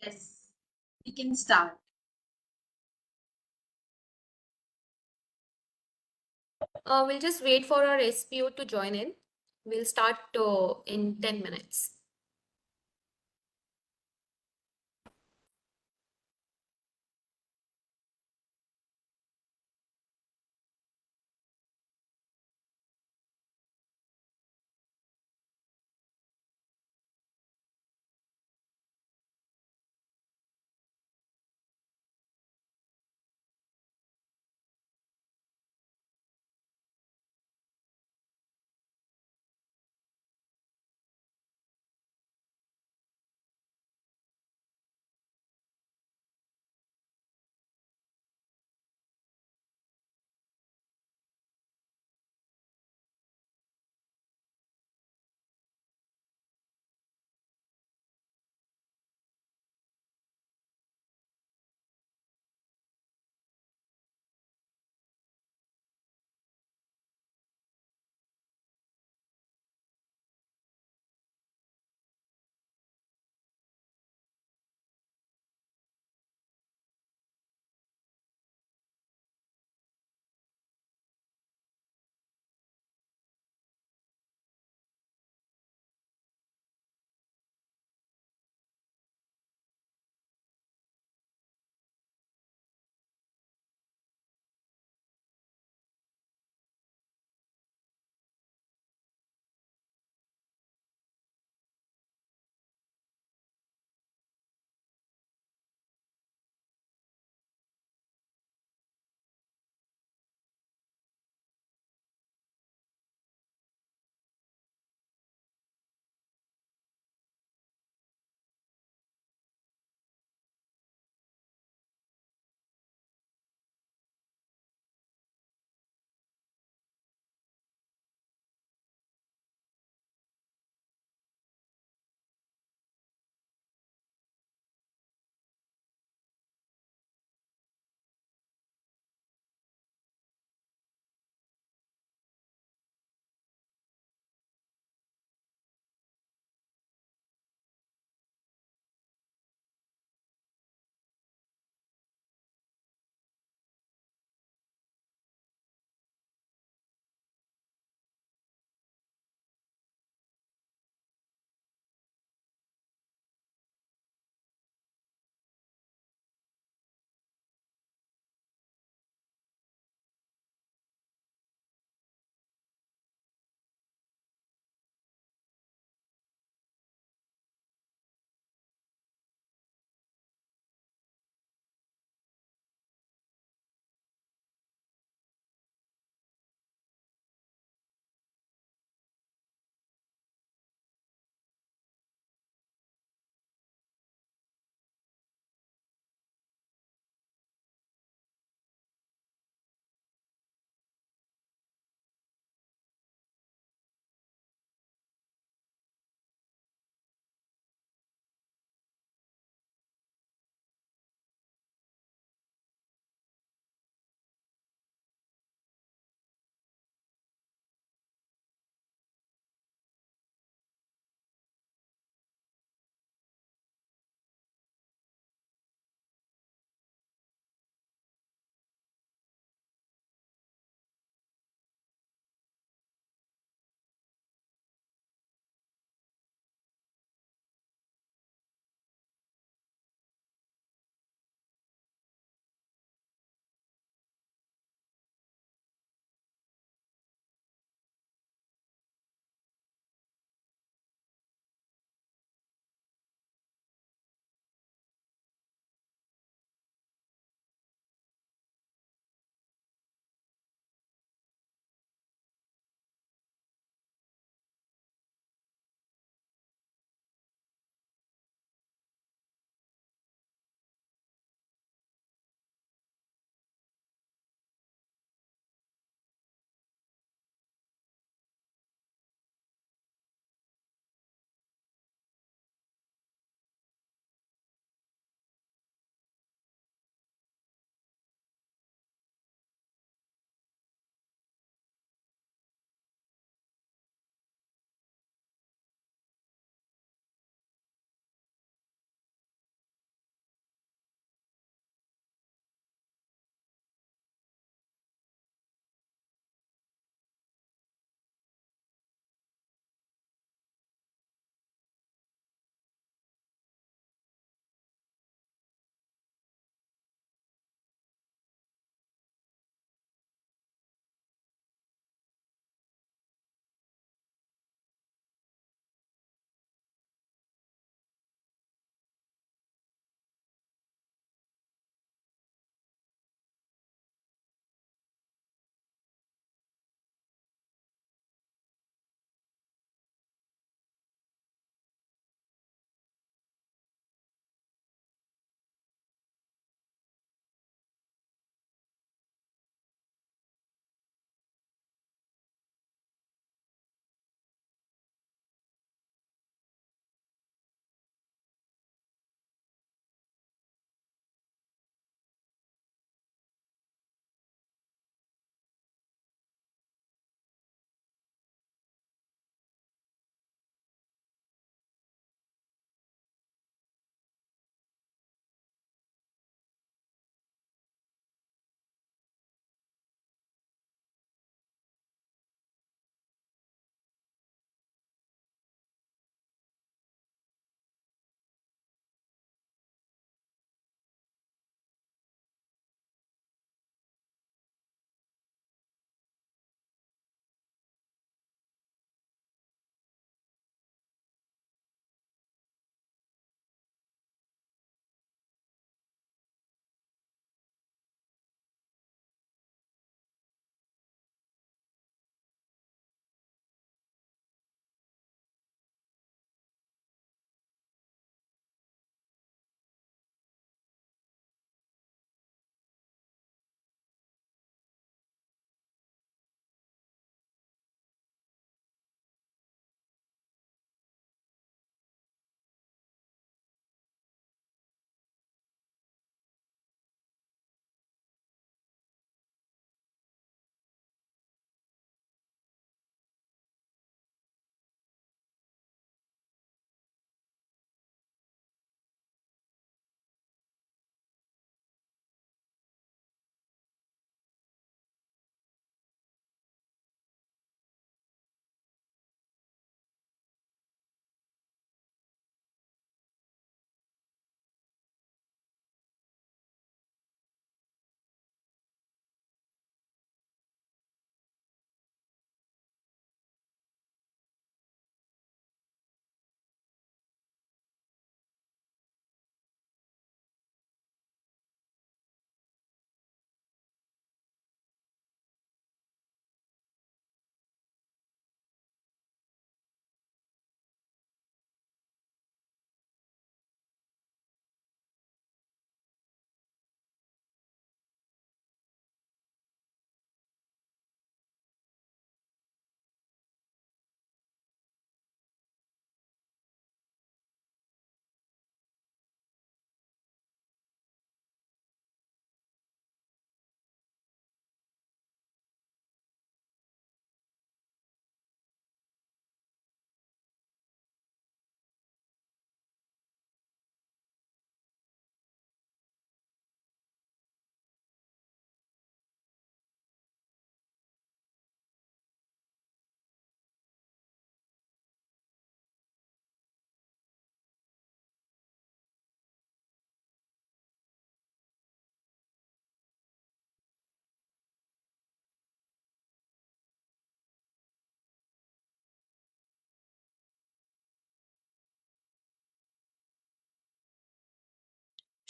Yes, we can start. We'll just wait for our SPO to join in. We'll start in 10 minutes.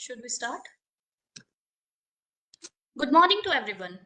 Should we start? Good morning to everyone.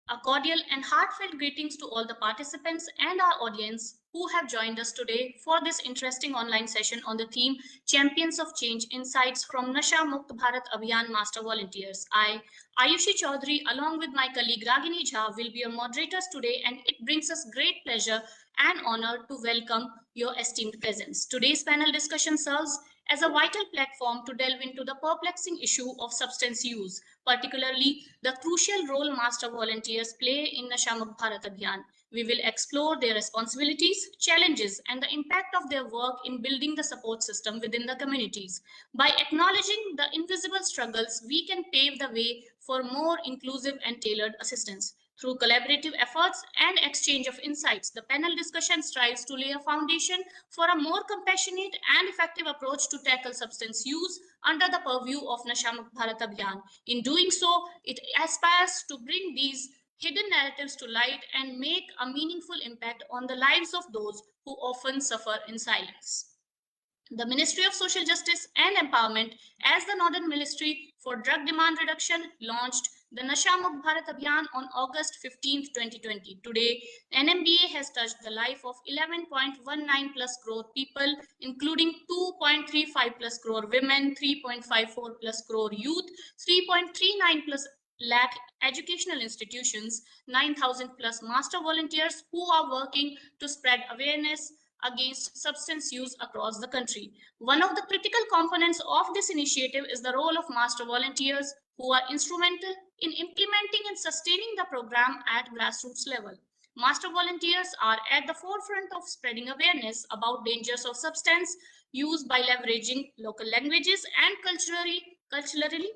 A cordial and heartfelt greetings to all the participants and our audience who have joined us today for this interesting online session on the theme Champions of Change Insights from Nasha Mukt Bharat Abhiyan Master Volunteers. I, Ayushi Chaudhary, along with my colleague Ragini Jha, will be your moderators today, and it brings us great pleasure and honor to welcome your esteemed presence. Today's panel discussion serves as a vital platform to delve into the perplexing issue of substance use, particularly the crucial role master volunteers play in Nasha Mukt Bharat Abhiyan. We will explore their responsibilities, challenges, and the impact of their work in building the support system within the communities. By acknowledging the invisible struggles, we can pave the way for more inclusive and tailored assistance. Through collaborative efforts and exchange of insights, the panel discussion strives to lay a foundation for a more compassionate and effective approach to tackle substance use under the purview of Nasha Mukt Bharat Abhiyan. In doing so, it aspires to bring these hidden narratives to light and make a meaningful impact on the lives of those who often suffer in silence. The Ministry of Social Justice and Empowerment, as the Northern Ministry for Drug Demand Reduction, launched the Nasha Mukt Bharat Abhiyan on August 15, 2020. Today, NMBA has touched the life of 11.19 plus crore people, including 2.35 plus crore women, 3.54 plus crore youth, 3.39 plus lakh educational institutions, 9,000 plus master volunteers who are working to spread awareness against substance use across the country. One of the critical components of this initiative is the role of master volunteers who are instrumental in implementing and sustaining the program at grassroots level. Master volunteers are at the forefront of spreading awareness about dangers of substance use by leveraging local languages and culturally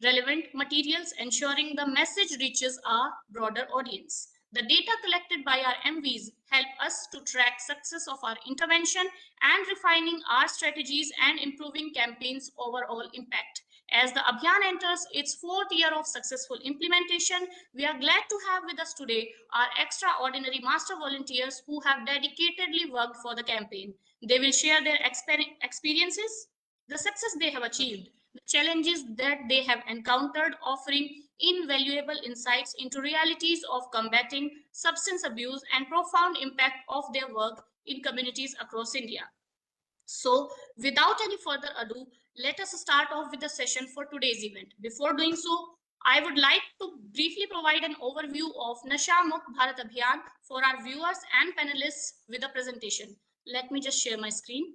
relevant materials, ensuring the message reaches a broader audience. The data collected by our MVs help us to track success of our intervention and refining our strategies and improving campaigns' overall impact. As the Abhiyan enters its fourth year of successful implementation, we are glad to have with us today our extraordinary master volunteers who have dedicatedly worked for the campaign. They will share their experiences, the success they have achieved, the challenges that they have encountered, offering invaluable insights into realities of combating substance abuse and profound impact of their work in communities across India. So, without any further ado, let us start off with the session for today's event. Before doing so, I would like to briefly provide an overview of Nasha Mukt Bharat Abhiyan for our viewers and panelists with a presentation. Let me just share my screen.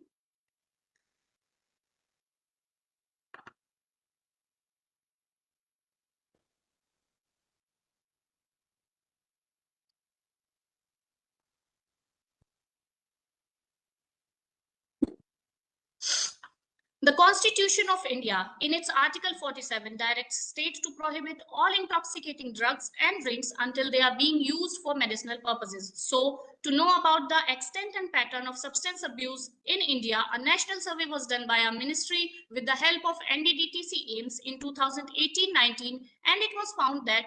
The Constitution of India, in its Article 47, directs states to prohibit all intoxicating drugs and drinks until they are being used for medicinal purposes. So, to know about the extent and pattern of substance abuse in India, a national survey was done by our ministry with the help of NDDTC AIMS in 2018-19, and it was found that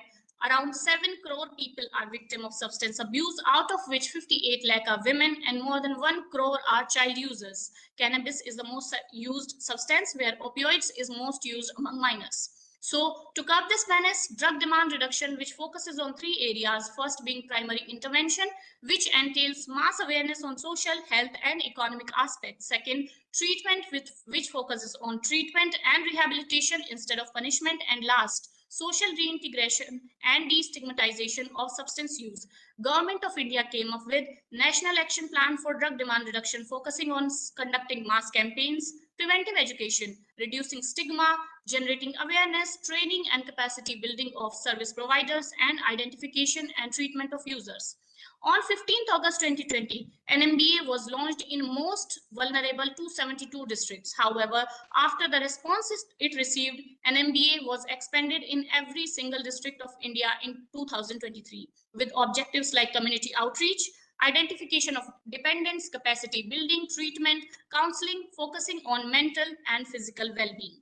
around 7 crore people are victims of substance abuse, out of which 58 lakh are women and more than 1 crore are child users. Cannabis is the most used substance, where opioids is most used among minors. So, to curb this menace, drug demand reduction, which focuses on 3 areas, first being primary intervention, which entails mass awareness on social, health, and economic aspects. Second, treatment, which focuses on treatment and rehabilitation instead of punishment. And last, social reintegration and destigmatization of substance use. Government of India came up with National Action Plan for Drug Demand Reduction, focusing on conducting mass campaigns, preventive education, reducing stigma, generating awareness, training and capacity building of service providers, and identification and treatment of users. On 15th August 2020, NMBA was launched in most vulnerable 272 districts. However, after the responses it received, NMBA was expanded in every single district of India in 2023, with objectives like community outreach, identification of dependents, capacity building, treatment, counseling, focusing on mental and physical well-being.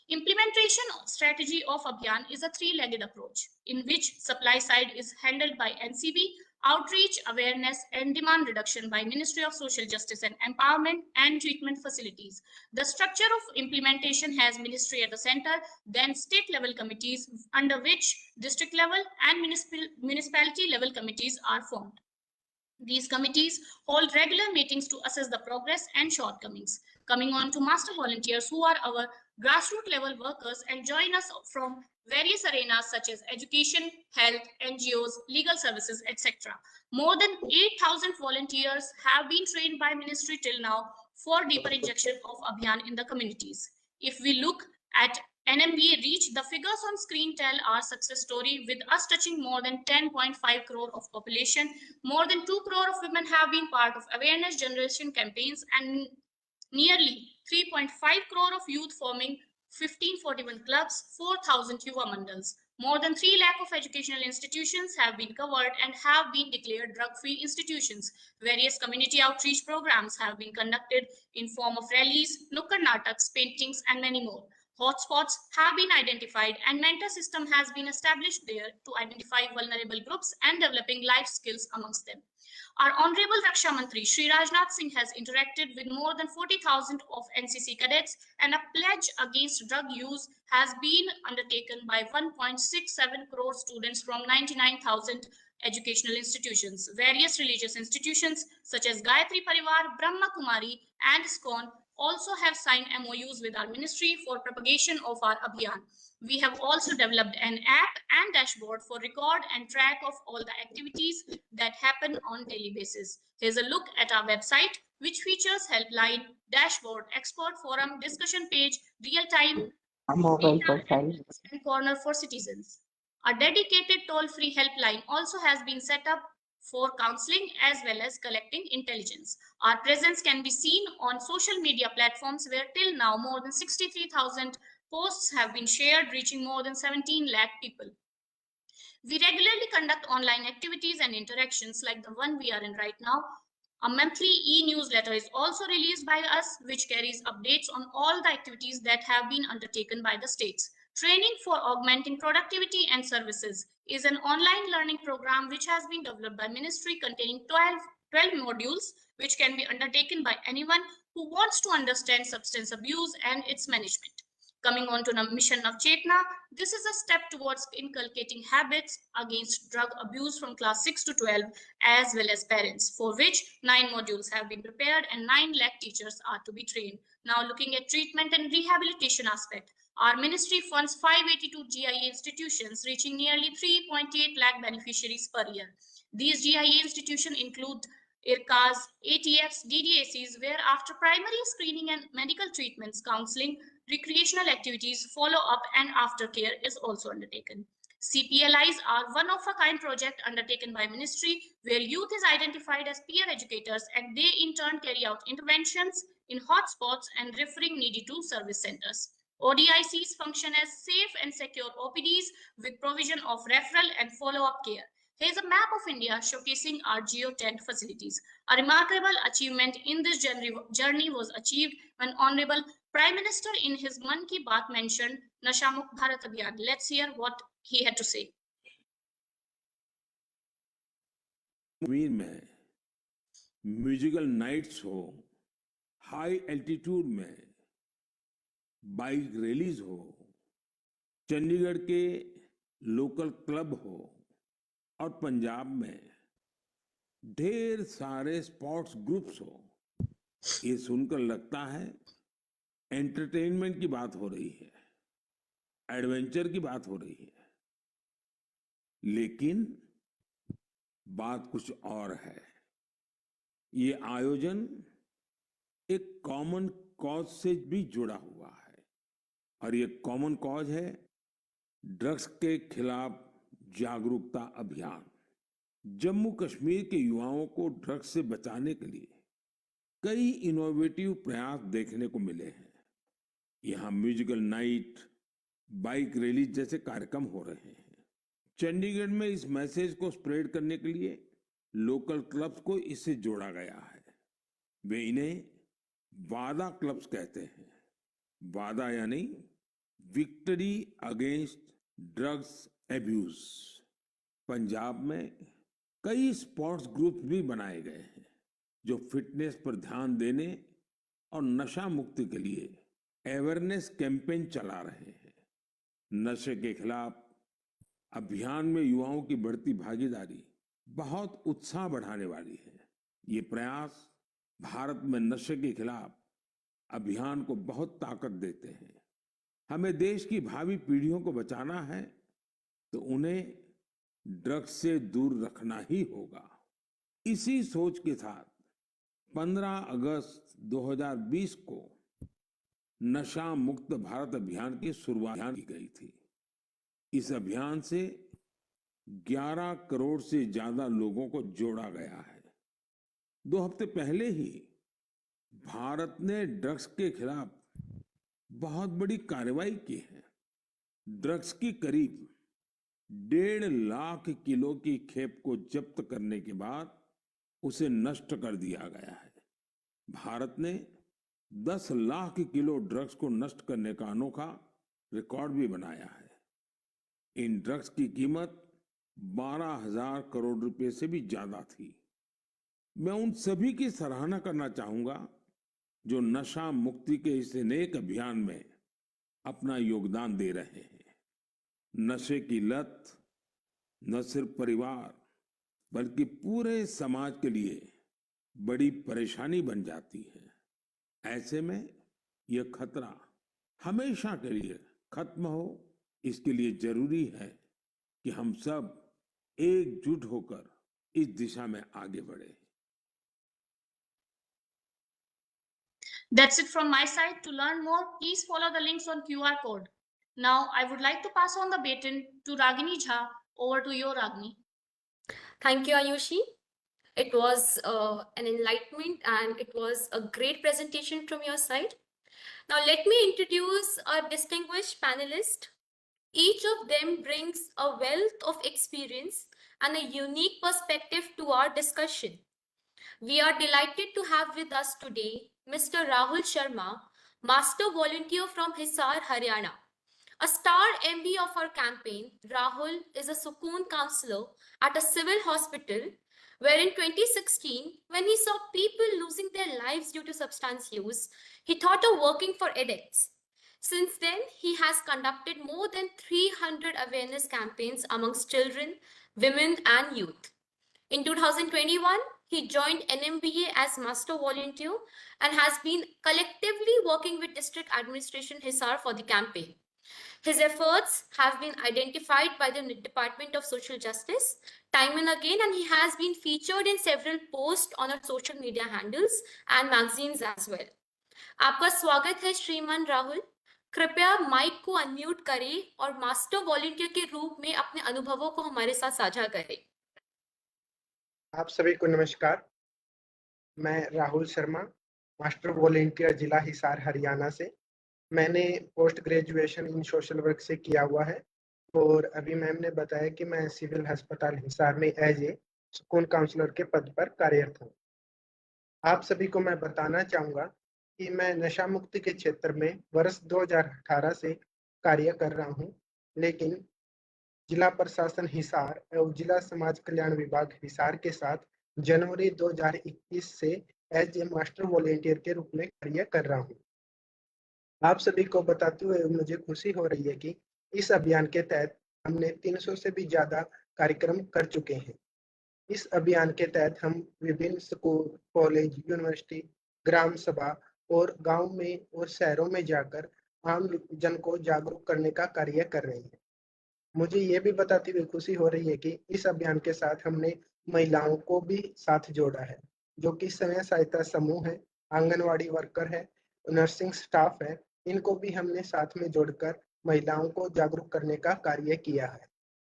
Implementation strategy of Abhiyan is a three-legged approach in which supply side is handled by NCB, outreach, awareness, and demand reduction by Ministry of Social Justice and Empowerment and treatment facilities. The structure of implementation has ministry at the center, then state level committees under which district level and municipality level committees are formed. These committees hold regular meetings to assess the progress and shortcomings. Coming on to master volunteers, who are our grassroots level workers and join us from various arenas such as education, health, NGOs, legal services, etc. More than 8,000 volunteers have been trained by ministry till now for deeper injection of Abhiyan in the communities. If we look at NMBA reach, the figures on screen tell our success story, with us touching more than 10.5 crore of population. More than 2 crore of women have been part of awareness generation campaigns, and nearly 3.5 crore of youth forming 1541 clubs, 4,000 Yuva Mandals. More than 3 lakh of educational institutions have been covered and have been declared drug-free institutions. Various community outreach programs have been conducted in form of rallies, nukkad nataks, paintings, and many more. Hotspots have been identified and mentor system has been established there to identify vulnerable groups and developing life skills amongst them. Our Honorable Raksha Mantri Shri Rajnath Singh has interacted with more than 40,000 of NCC cadets, and a pledge against drug use has been undertaken by 1.67 crore students from 99,000 educational institutions. Various religious institutions such as Gayatri Parivar, Brahma Kumari, and ISKCON also have signed MOUs with our ministry for propagation of our Abhiyan. We have also developed an app and dashboard for record and track of all the activities that happen on daily basis. Here's a look at our website, which features helpline, dashboard, expert forum, discussion page, real-time and corner for citizens. A dedicated toll-free helpline also has been set up for counseling as well as collecting intelligence. Our presence can be seen on social media platforms where till now more than 63,000 posts have been shared, reaching more than 17 lakh people. We regularly conduct online activities and interactions like the one we are in right now. A monthly e-newsletter is also released by us, which carries updates on all the activities that have been undertaken by the states. Training for augmenting productivity and services is an online learning program which has been developed by ministry, containing 12 modules which can be undertaken by anyone who wants to understand substance abuse and its management. Coming on to the mission of Chetna, this is a step towards inculcating habits against drug abuse from class 6 to 12, as well as parents, for which 9 modules have been prepared and 9 lakh teachers are to be trained. Now looking at treatment and rehabilitation aspect, our ministry funds 582 GIA institutions, reaching nearly 3.8 lakh beneficiaries per year. These GIA institutions include IRCAs, ATFs, DDACs, where after primary screening and medical treatments, counseling, recreational activities, follow-up, and aftercare is also undertaken. CPLIs are one-of-a-kind project undertaken by ministry where youth is identified as peer educators and they in turn carry out interventions in hotspots and referring needy to service centers. ODICs function as safe and secure OPDs with provision of referral and follow-up care. Here's a map of India showcasing our geo-tent facilities. A remarkable achievement in this journey was achieved when Honorable Prime Minister in his Mann Ki Baat mentioned Nashamukh Bharat Abhiyan. Let's hear what he had to say. Kashmir में musical nights हो, high altitude में bike rallies हो, चंडीगढ़ के local club हो और पंजाब में ढेर सारे स्पोर्ट्स ग्रुप्स हो, ये सुनकर लगता है एंटरटेनमेंट की बात हो रही है, एडवेंचर की बात हो रही है, लेकिन बात कुछ और है। ये आयोजन एक कॉमन कॉज से भी जुड़ा हुआ है और ये कॉमन कॉज है ड्रग्स के खिलाफ जागरूकता अभियान। जम्मू कश्मीर के युवाओं को ड्रग्स से बचाने के लिए कई इनोवेटिव प्रयास देखने को मिले हैं। यहाँ म्यूजिकल नाइट, बाइक रैली जैसे कार्यक्रम हो रहे हैं। चंडीगढ़ में इस मैसेज को स्प्रेड करने के लिए लोकल क्लब्स को इससे जोड़ा गया है। वे इन्हें वादा क्लब्स कहते हैं। वादा यानी victory against drugs abuse. Punjab में कई स्पोर्ट्स ग्रुप भी बनाए गए हैं जो फिटनेस पर ध्यान देने और नशा मुक्ति के लिए अवेयरनेस कैंपेन चला रहे हैं। नशे के खिलाफ अभियान में युवाओं की बढ़ती भागीदारी बहुत उत्साह बढ़ाने वाली है। ये प्रयास भारत में नशे के खिलाफ अभियान को बहुत ताकत देते हैं। हमें देश की भावी पीढ़ियों को बचाना है तो उन्हें ड्रग्स से दूर रखना ही होगा। इसी सोच के साथ 15 अगस्त 2020 को नशा मुक्त भारत अभियान की शुरुआत की गई थी। इस अभियान से 11 करोड़ से ज्यादा लोगों को जोड़ा गया है। 2 हफ्ते पहले ही भारत ने ड्रग्स के खिलाफ बहुत बड़ी कार्रवाई की है। ड्रग्स की करीब 1.5 लाख किलो की खेप को जब्त करने के बाद उसे नष्ट कर दिया गया है। भारत ने 10 लाख किलो ड्रग्स को नष्ट करने का अनोखा रिकॉर्ड भी बनाया है। इन ड्रग्स की कीमत 12,000 करोड़ रुपए से भी ज्यादा थी। मैं उन सभी की सराहना करना चाहूंगा जो नशा मुक्ति के इस नेक अभियान में अपना योगदान दे रहे हैं। नशे की लत न सिर्फ परिवार बल्कि पूरे समाज के लिए बड़ी परेशानी बन जाती है। ऐसे में यह खतरा हमेशा के लिए खत्म हो, इसके लिए जरूरी है कि हम सब एकजुट होकर इस दिशा में आगे बढ़े। That's it from my side. To learn more, please follow the links on QR code. Now, I would like to pass on the baton to Ragini Jha. Over to you, Ragini. Thank you, Ayushi. It was an enlightenment and it was a great presentation from your side. Now, let me introduce our distinguished panelists. Each of them brings a wealth of experience and a unique perspective to our discussion. We are delighted to have with us today Mr. Rahul Sharma, Master Volunteer from Hisar, Haryana. A star MB of our campaign, Rahul is a Sukoon counselor at a civil hospital where in 2016, when he saw people losing their lives due to substance use, he thought of working for addicts. Since then, he has conducted more than 300 awareness campaigns amongst children, women, and youth. In 2021, he joined NMBA as Master Volunteer and has been collectively working with District Administration Hisar for the campaign. His efforts have been identified by the Department of Social Justice time and again, and he has been featured in several posts on our social media handles and magazines as well. आपका स्वागत है श्रीमान राहुल। कृपया mic को unmute करें और master volunteer के रूप में अपने अनुभवों को हमारे साथ साझा करें। आप सभी को नमस्कार। मैं राहुल शर्मा, मास्टर वॉलंटियर जिला हिसार हरियाणा से। मैंने post graduation in social work से किया हुआ है और अभी मैम ने बताया कि मैं सिविल अस्पताल हिसार में एज ए सुकून काउंसलर के पद पर कार्यरत हूँ। आप सभी को मैं बताना चाहूँगा कि मैं नशा मुक्ति के क्षेत्र में वर्ष 2018 से कार्य कर रहा हूँ, लेकिन जिला प्रशासन हिसार एवं जिला समाज कल्याण विभाग हिसार के साथ जनवरी 2021 से एज ए मास्टर वॉलंटियर के रूप में कार्य कर रहा हूँ। आप सभी को बताते हुए मुझे खुशी हो रही है कि इस अभियान के तहत हमने 300 से भी ज्यादा कार्यक्रम कर चुके हैं। इस अभियान के तहत हम विभिन्न स्कूल, कॉलेज, यूनिवर्सिटी, ग्राम सभा और गांव में और शहरों में जाकर आम जन को जागरूक करने का कार्य कर रहे हैं। मुझे ये भी बताते हुए खुशी हो रही है कि इस अभियान के साथ हमने महिलाओं को भी साथ जोड़ा है, जो कि स्वयं सहायता समूह है, आंगनवाड़ी वर्कर है, नर्सिंग स्टाफ है। इनको भी हमने साथ में जोड़कर महिलाओं को जागरूक करने का कार्य किया है।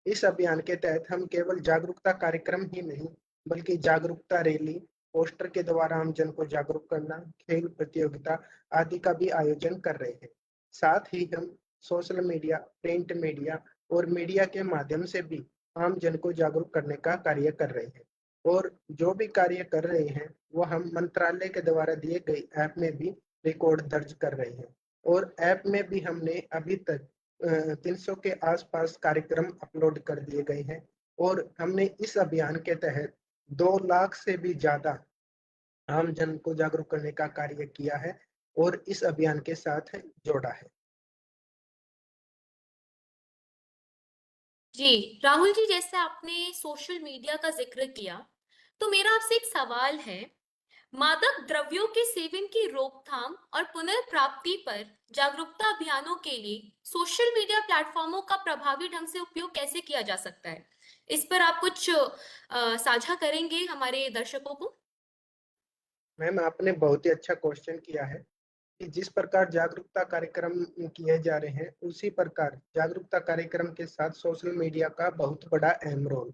इस अभियान के तहत हम केवल जागरूकता कार्यक्रम ही नहीं बल्कि जागरूकता रैली, पोस्टर के द्वारा हम जन को जागरूक करना, खेल प्रतियोगिता आदि का भी आयोजन कर रहे हैं। साथ ही हम सोशल मीडिया, प्रिंट मीडिया और मीडिया के माध्यम से भी आम जन को जागरूक करने का कार्य कर रहे हैं और जो भी कार्य कर रहे हैं वो हम मंत्रालय के द्वारा दिए गए ऐप में भी रिकॉर्ड दर्ज कर रहे हैं और ऐप में भी हमने अभी तक 300 के आसपास कार्यक्रम अपलोड कर दिए गए हैं और हमने इस अभियान के तहत 2 लाख से भी ज्यादा आम जन को जागरूक करने का कार्य किया है और इस अभियान के साथ जोड़ा है। जी, राहुल जी, जैसे आपने सोशल मीडिया का जिक्र किया, तो मेरा आपसे एक सवाल है। मादक द्रव्यों के सेवन की रोकथाम और पुनर्प्राप्ति पर जागरूकता अभियानों के लिए सोशल मीडिया प्लेटफॉर्मों का प्रभावी ढंग से उपयोग कैसे किया जा सकता है? इस पर आप कुछ साझा करेंगे हमारे दर्शकों को? मैम, आपने बहुत ही अच्छा क्वेश्चन किया है कि जिस प्रकार जागरूकता कार्यक्रम किए जा रहे हैं, उसी प्रकार जागरूकता कार्यक्रम के साथ सोशल मीडिया का बहुत बड़ा अहम रोल।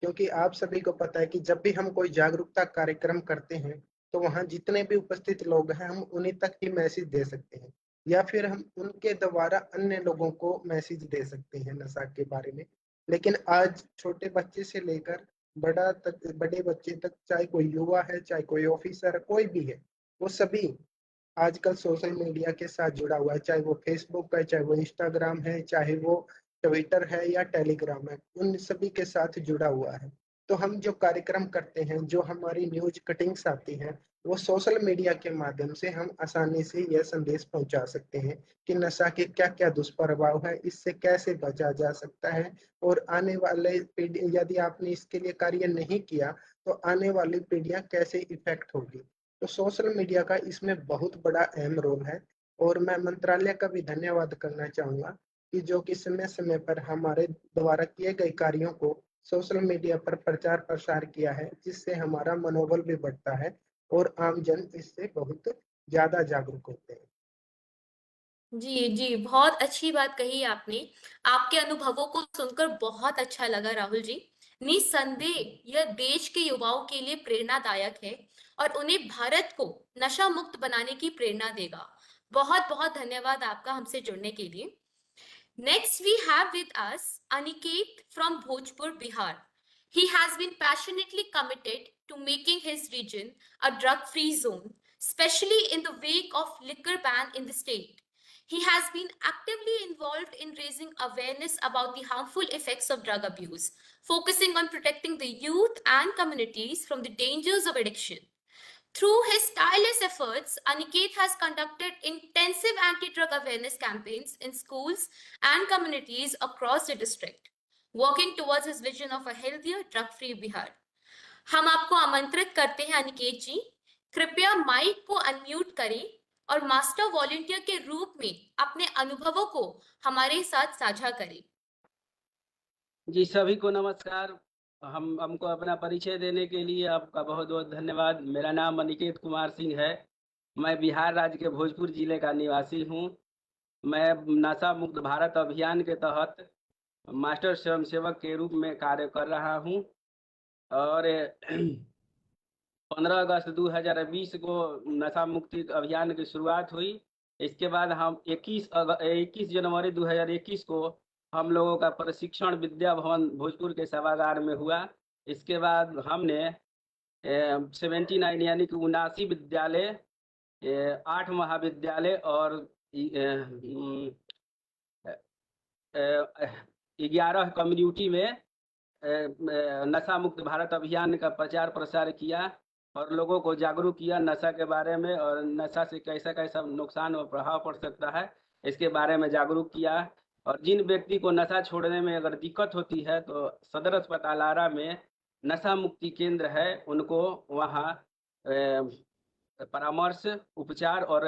क्योंकि आप सभी को पता है कि जब भी हम कोई जागरूकता कार्यक्रम करते हैं, तो वहाँ जितने भी उपस्थित लोग हैं, हम उन्हीं तक ही मैसेज दे सकते हैं या फिर हम उनके द्वारा अन्य लोगों को मैसेज दे सकते हैं नशा के बारे में। लेकिन आज छोटे बच्चे से लेकर बड़े बच्चे तक, चाहे कोई युवा है, चाहे कोई ऑफिसर है, कोई भी है, वो सभी आजकल सोशल मीडिया के साथ जुड़ा हुआ है। चाहे वो फेसबुक है, चाहे वो इंस्टाग्राम है, चाहे वो ट्विटर है या टेलीग्राम है, उन सभी के साथ जुड़ा हुआ है। तो हम जो कार्यक्रम करते हैं, जो हमारी न्यूज कटिंग्स आती हैं, वो सोशल मीडिया के माध्यम से हम आसानी से यह संदेश पहुंचा सकते हैं कि नशा के क्या क्या दुष्प्रभाव है, इससे कैसे बचा जा सकता है। और आने वाले पीढ़ी, यदि आपने इसके लिए कार्य नहीं किया, तो आने वाली पीढ़ियां कैसे इफेक्ट होगी। तो सोशल मीडिया का इसमें बहुत बड़ा अहम रोल है। और मैं मंत्रालय का भी धन्यवाद करना चाहूंगा कि जो कि समय समय पर हमारे द्वारा किए गए कार्यों को सोशल मीडिया पर प्रचार प्रसार किया है, जिससे हमारा मनोबल भी बढ़ता है और आम जन इससे बहुत ज्यादा जागरूक होते हैं। जी, जी, बहुत अच्छी बात कही आपने। आपके अनुभवों को सुनकर बहुत अच्छा लगा राहुल जी। निस्संदेह यह देश के युवाओं के लिए प्रेरणादायक है और उन्हें भारत को नशा मुक्त बनाने की प्रेरणा देगा। बहुत-बहुत धन्यवाद आपका हमसे जुड़ने के लिए। Next, we have with us Aniket from Bhojpur, Bihar. He has been passionately committed to making his region a drug-free zone, especially in the wake of liquor ban in the state. He has been actively involved in raising awareness about the harmful effects of drug abuse, focusing on protecting the youth and communities from the dangers of addiction. Through his tireless efforts, Aniket has conducted intensive anti-drug awareness campaigns in schools and communities across the district, working towards his vision of a healthier, drug-free Bihar. हम आपको आमंत्रित करते हैं अनिकेत जी, कृपया mic को unmute करें और master volunteer के रूप में अपने अनुभवों को हमारे साथ साझा करें। जी, सभी को नमस्कार। हमको अपना परिचय देने के लिए आपका बहुत बहुत धन्यवाद। मेरा नाम अनिकेत कुमार सिंह है। मैं बिहार राज्य के भोजपुर जिले का निवासी हूँ। मैं नशा मुक्त भारत अभियान के तहत मास्टर स्वयंसेवक के रूप में कार्य कर रहा हूँ और 15 अगस्त 2020 को नशा मुक्ति अभियान की शुरुआत हुई। इसके बाद हम 21 जनवरी 2021 को हम लोगों का प्रशिक्षण विद्या भवन भोजपुर के सभागार में हुआ। इसके बाद हमने 79 यानी कि 79 विद्यालय, 8 महाविद्यालय और 11 कम्युनिटी में नशा मुक्त भारत अभियान का प्रचार प्रसार किया और लोगों को जागरूक किया नशा के बारे में और नशा से कैसा कैसा नुकसान और प्रभाव पड़ सकता है, इसके बारे में जागरूक किया। और जिन व्यक्ति को नशा छोड़ने में अगर दिक्कत होती है तो सदर अस्पताल आरा में नशा मुक्ति केंद्र है, उनको वहाँ परामर्श, उपचार और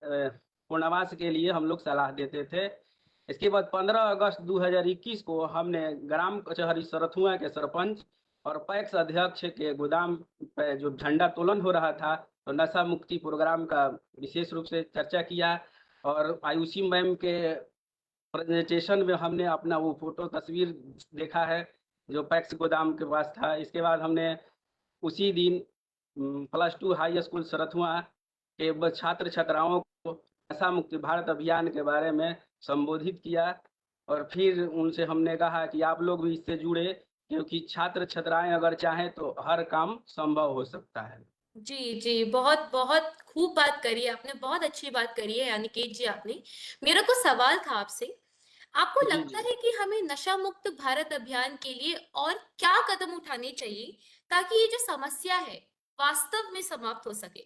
पुनर्वास के लिए हम लोग सलाह देते थे। इसके बाद 15 अगस्त 2021 को हमने ग्राम कचहरी सरथुआ के सरपंच और पैक्स अध्यक्ष के गोदाम पे जो झंडा तोलन हो रहा था, तो नशा मुक्ति प्रोग्राम का विशेष रूप से चर्चा किया और आयुषी मैम के प्रेजेंटेशन में हमने अपना वो फोटो तस्वीर देखा है जो पैक्स गोदाम के पास था। इसके बाद हमने उसी दिन +2 हाई स्कूल सरथुआ के छात्र छात्राओं को नशा मुक्ति भारत अभियान के बारे में संबोधित किया और फिर उनसे हमने कहा कि आप लोग भी इससे जुड़े, क्योंकि छात्र छात्राएं अगर चाहें तो हर काम संभव हो सकता है। जी, जी, बहुत बहुत खूब बात करी है आपने, बहुत अच्छी बात करी है अनिकेत जी आपने। मेरा कुछ सवाल था आपसे। आपको जी लगता जी है कि हमें नशा मुक्त भारत अभियान के लिए और क्या कदम उठाने चाहिए ताकि ये जो समस्या है वास्तव में समाप्त हो सके?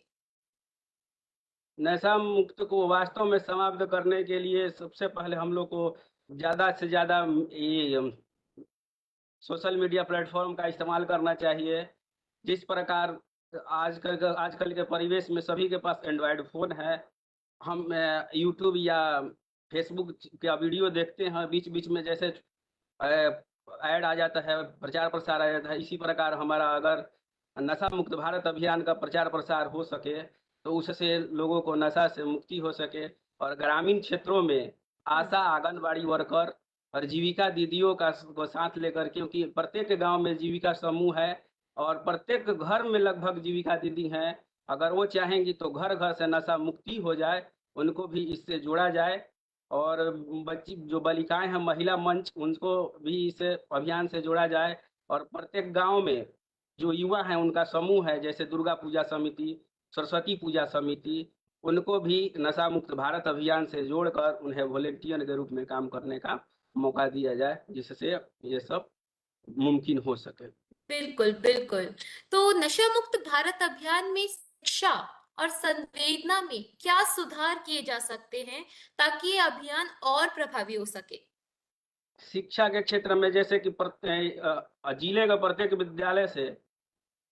नशा मुक्त को वास्तव में समाप्त करने के लिए सबसे पहले हम लोग को ज़्यादा से ज़्यादा ये सोशल मीडिया प्लेटफॉर्म का इस्तेमाल करना चाहिए। जिस प्रकार आजकल के परिवेश में सभी के पास एंड्रॉयड फ़ोन है। हम यूट्यूब या फेसबुक का वीडियो देखते हैं, बीच-बीच में जैसे ऐड आ जाता है, प्रचार-प्रसार आ जाता है। इसी प्रकार हमारा अगर नशा मुक्त भारत अभियान का प्रचार-प्रसार हो सके, तो उससे लोगों को नशा से मुक्ति हो सके और ग्रामीण क्षेत्रों में आशा, आंगनबाड़ी वर्कर और जीविका दीदियों को साथ लेकर, क्योंकि प्रत्येक गाँव में जीविका समूह है और प्रत्येक घर में लगभग जीविका दीदी हैं। अगर वो चाहेंगी तो घर-घर से नशा मुक्ति हो जाए, उनको भी इससे जोड़ा जाए और बच्ची जो बालिकाएँ हैं, महिला मंच, उनको भी इस अभियान से जोड़ा जाए और प्रत्येक गाँव में जो युवा हैं, उनका समूह है, जैसे दुर्गा पूजा समिति, सरस्वती पूजा समिति, उनको भी नशा मुक्त भारत अभियान से जोड़कर उन्हें वॉलंटियर के रूप में काम करने का मौका दिया जाए, जिससे ये सब मुमकिन हो सके। बिल्कुल, बिल्कुल। तो नशा मुक्त भारत अभियान में शिक्षा और संवेदना में क्या सुधार किए जा सकते हैं ताकि ये अभियान और प्रभावी हो सके? शिक्षा के क्षेत्र में जैसे कि जिले का प्रत्येक विद्यालय से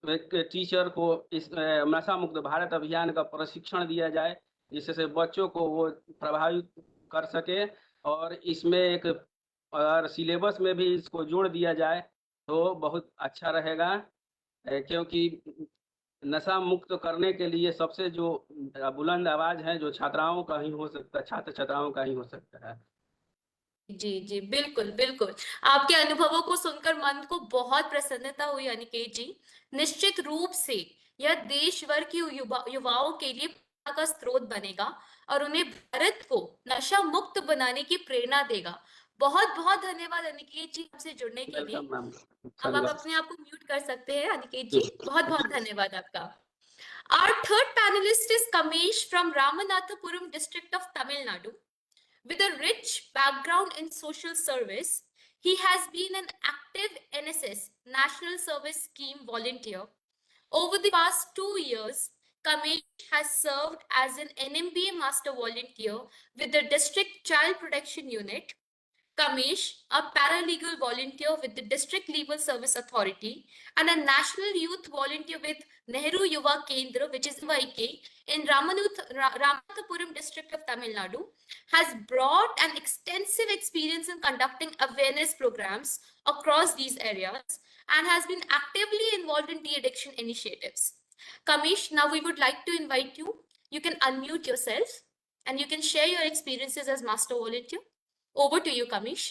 एक टीचर को इस नशा मुक्त भारत अभियान का प्रशिक्षण दिया जाए, जिससे बच्चों को वो प्रभावित कर सके और इसमें एक अगर सिलेबस में भी इसको जोड़ दिया जाए तो बहुत अच्छा रहेगा। क्योंकि नशा मुक्त करने के लिए सबसे जो बुलंद आवाज़ है, जो छात्राओं का ही हो सकता है, छात्र-छात्राओं का ही हो सकता है। जी, जी, बिल्कुल, बिल्कुल। आपके अनुभवों को सुनकर मन को बहुत प्रसन्नता हुई अनिकेत जी। निश्चित रूप से यह देश भर के युवाओं के लिए प्रेरणा का स्रोत बनेगा और उन्हें भारत को नशा मुक्त बनाने की प्रेरणा देगा। बहुत-बहुत धन्यवाद अनिकेत जी हमसे जुड़ने के वेलकम लिए। मैम। अब आप धन्यवाद। अपने आप को म्यूट कर सकते हैं अनिकेत जी। बहुत-बहुत धन्यवाद आपका। Our third panelist is Kamesh from Ramanathapuram district of Tamil Nadu. With a rich background in social service, he has been an active NSS National Service Scheme volunteer. Over the past 2 years, Kamesh has served as an NMBA Master Volunteer with the District Child Protection Unit. Kamesh, a paralegal volunteer with the District Legal Service Authority and a national youth volunteer with Nehru Yuva Kendra, which is NYK, in Ramanathapuram district of Tamil Nadu, has brought an extensive experience in conducting awareness programs across these areas and has been actively involved in de-addiction initiatives. Kamesh, now we would like to invite you. You can unmute yourself and you can share your experiences as master volunteer. Over to you, Kamish.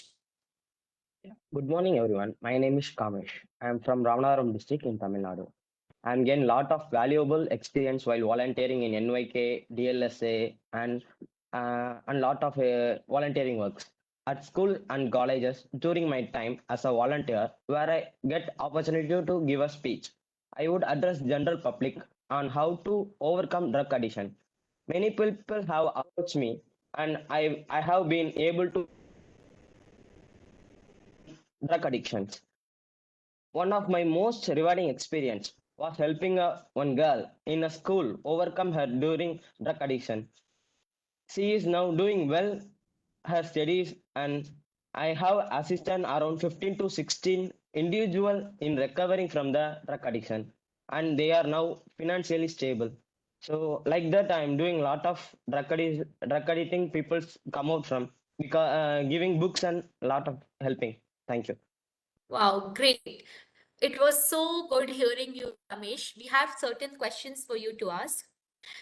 Good morning, everyone. My name is Kamesh. I am from Ramanathapuram district in Tamil Nadu. I am getting a lot of valuable experience while volunteering in NYK, DLSA, and lot of volunteering works at school and colleges during my time as a volunteer, where I get opportunity to give a speech. I would address general public on how to overcome drug addiction. Many people have approached me, and I have been able to drug addictions. One of my most rewarding experience was helping one girl in a school overcome her during drug addiction. She is now doing well her studies, and I have assisted around 15 to 16 individuals in recovering from the drug addiction, and they are now financially stable. So like that, I am doing a lot of drug addicting people come out from because giving books and lot of helping. Thank you. Wow, great. It was so good hearing you, Ramesh. We have certain questions for you to ask.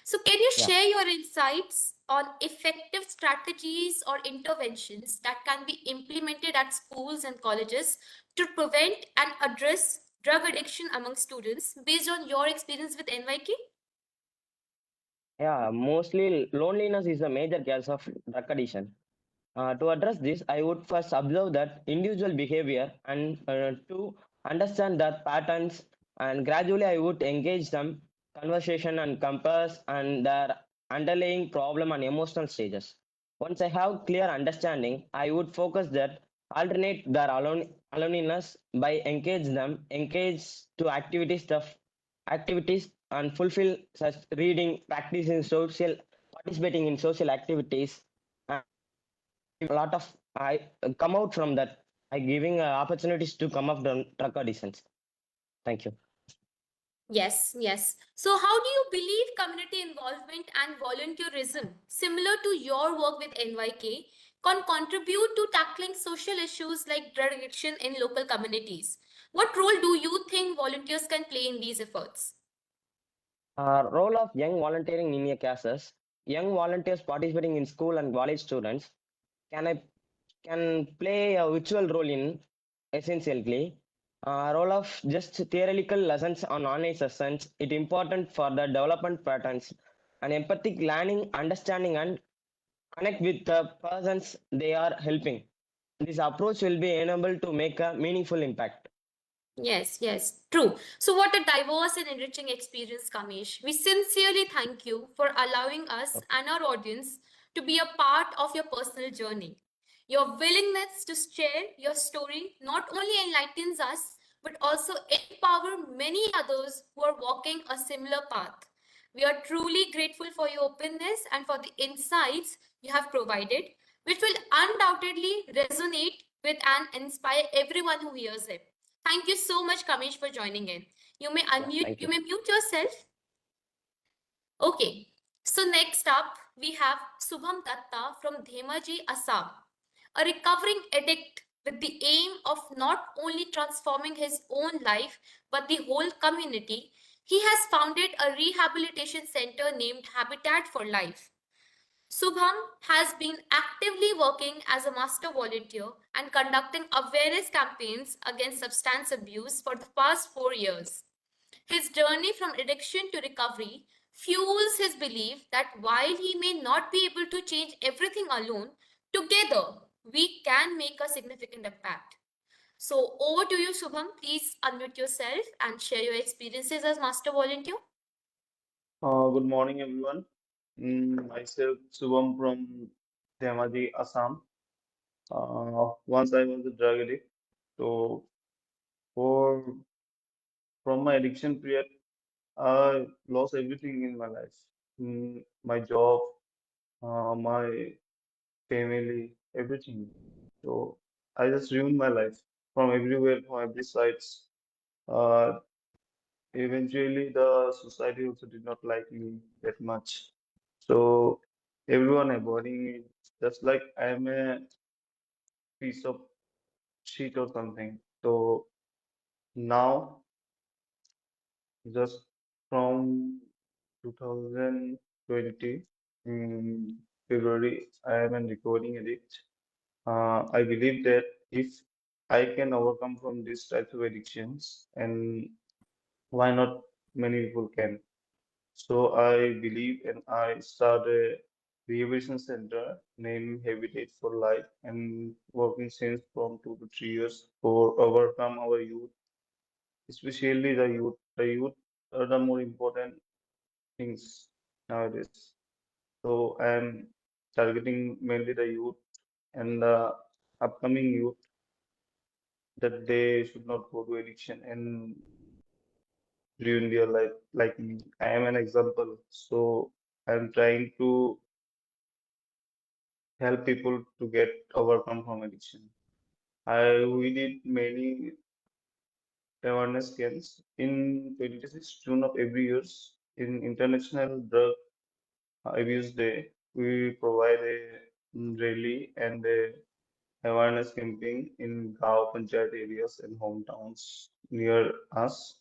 So, can you Yeah. share your insights on effective strategies or interventions that can be implemented at schools and colleges to prevent and address drug addiction among students based on your experience with NYK? Yeah, mostly loneliness is a major cause of drug addiction. To address this, I would first observe that individual behavior and to understand the patterns, and gradually I would engage them conversation and compass and their underlying problem and emotional stages. Once I have clear understanding, I would focus that alternate their aloneliness by engage to activities and fulfill such reading, practicing participating in social activities, and a lot of I come out from that by giving opportunities to come up the drug addictions. Thank you. Yes, yes. So, how do you believe community involvement and volunteerism, similar to your work with NYK, can contribute to tackling social issues like drug addiction in local communities? What role do you think volunteers can play in these efforts? Role of young volunteering in a cases. Young volunteers participating in school and college students can can play a virtual role in essentially role of just theoretical lessons on online sessions. It important for the development patterns and empathic learning, understanding and connect with the persons they are helping. This approach will be enabled to make a meaningful impact. Yes, yes, true. So, what a diverse and enriching experience, Kamesh. We sincerely thank you for allowing us and our audience to be a part of your personal journey. Your willingness to share your story not only enlightens us, but also empower many others who are walking a similar path. We are truly grateful for your openness and for the insights you have provided, which will undoubtedly resonate with and inspire everyone who hears it. Thank you so much, Kamesh, for joining in. You may unmute, Thank you you. may mute yourself. Okay. So next up, we have Subham Datta from Dhemaji, Assam, a recovering addict with the aim of not only transforming his own life but the whole community. He has founded a rehabilitation center named Habitat for Life. Subham has been actively working as a master volunteer and conducting awareness campaigns against substance abuse for the past 4 years. His journey from addiction to recovery fuels his belief that while he may not be able to change everything alone, together we can make a significant impact. So, over to you, Subham. Please unmute yourself and share your experiences as master volunteer. Good morning, everyone. Myself, Subham from Dhemaji, Assam. Once I was a drug addict, so for from my addiction period, I lost everything in my life. My job, my family, everything. So I just ruined my life from everywhere, from every sides. Uh, Eventually, the society also did not like me that much. So everyone avoiding me, just like I'm a piece of shit or something. So now, just from 2020, February, I am a recording addict. I believe that if I can overcome from these types of addictions, and why not many people can. So I believe and I started a rehabilitation center named Habitat for Life and working since from 2 to 3 years for overcome our youth, especially the youth. The youth are the more important things nowadays. So I'm targeting mainly the youth and the upcoming youth that they should not go to addiction and ruin their life like me. I am an example. So I'm trying to help people to get overcome from addiction. We did many awareness camps in 26th June of every year in International Drug Abuse Day. We provide a rally and a awareness campaign in Gao Panchayat areas and hometowns near us,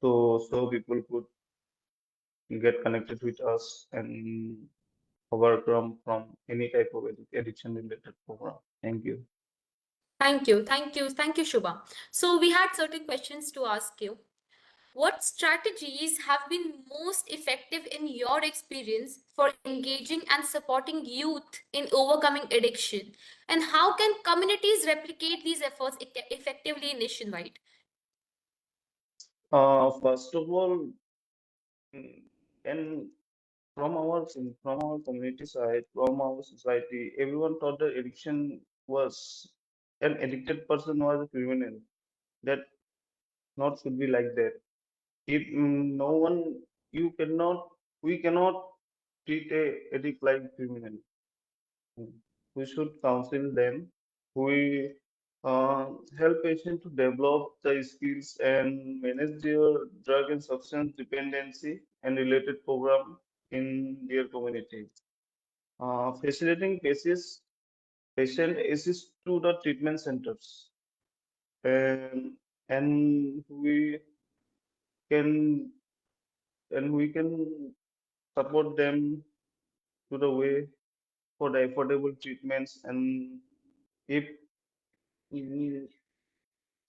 so people could get connected with us and overcome from any type of addiction related program. Thank you. Thank you, thank you, thank you, Shubham. So, we had certain questions to ask you. What strategies have been most effective in your experience for engaging and supporting youth in overcoming addiction? And how can communities replicate these efforts effectively nationwide? First of all, and from our community side, from our society, everyone thought that addiction was an addicted person was a criminal. That not should be like that. If no one, you cannot, we cannot treat a addict like criminal. We should counsel them. We help patients to develop the skills and manage their drug and substance dependency and related program in their community. Facilitating patient access to the treatment centers, and and we can we can support them to the way for the affordable treatments. And if mm,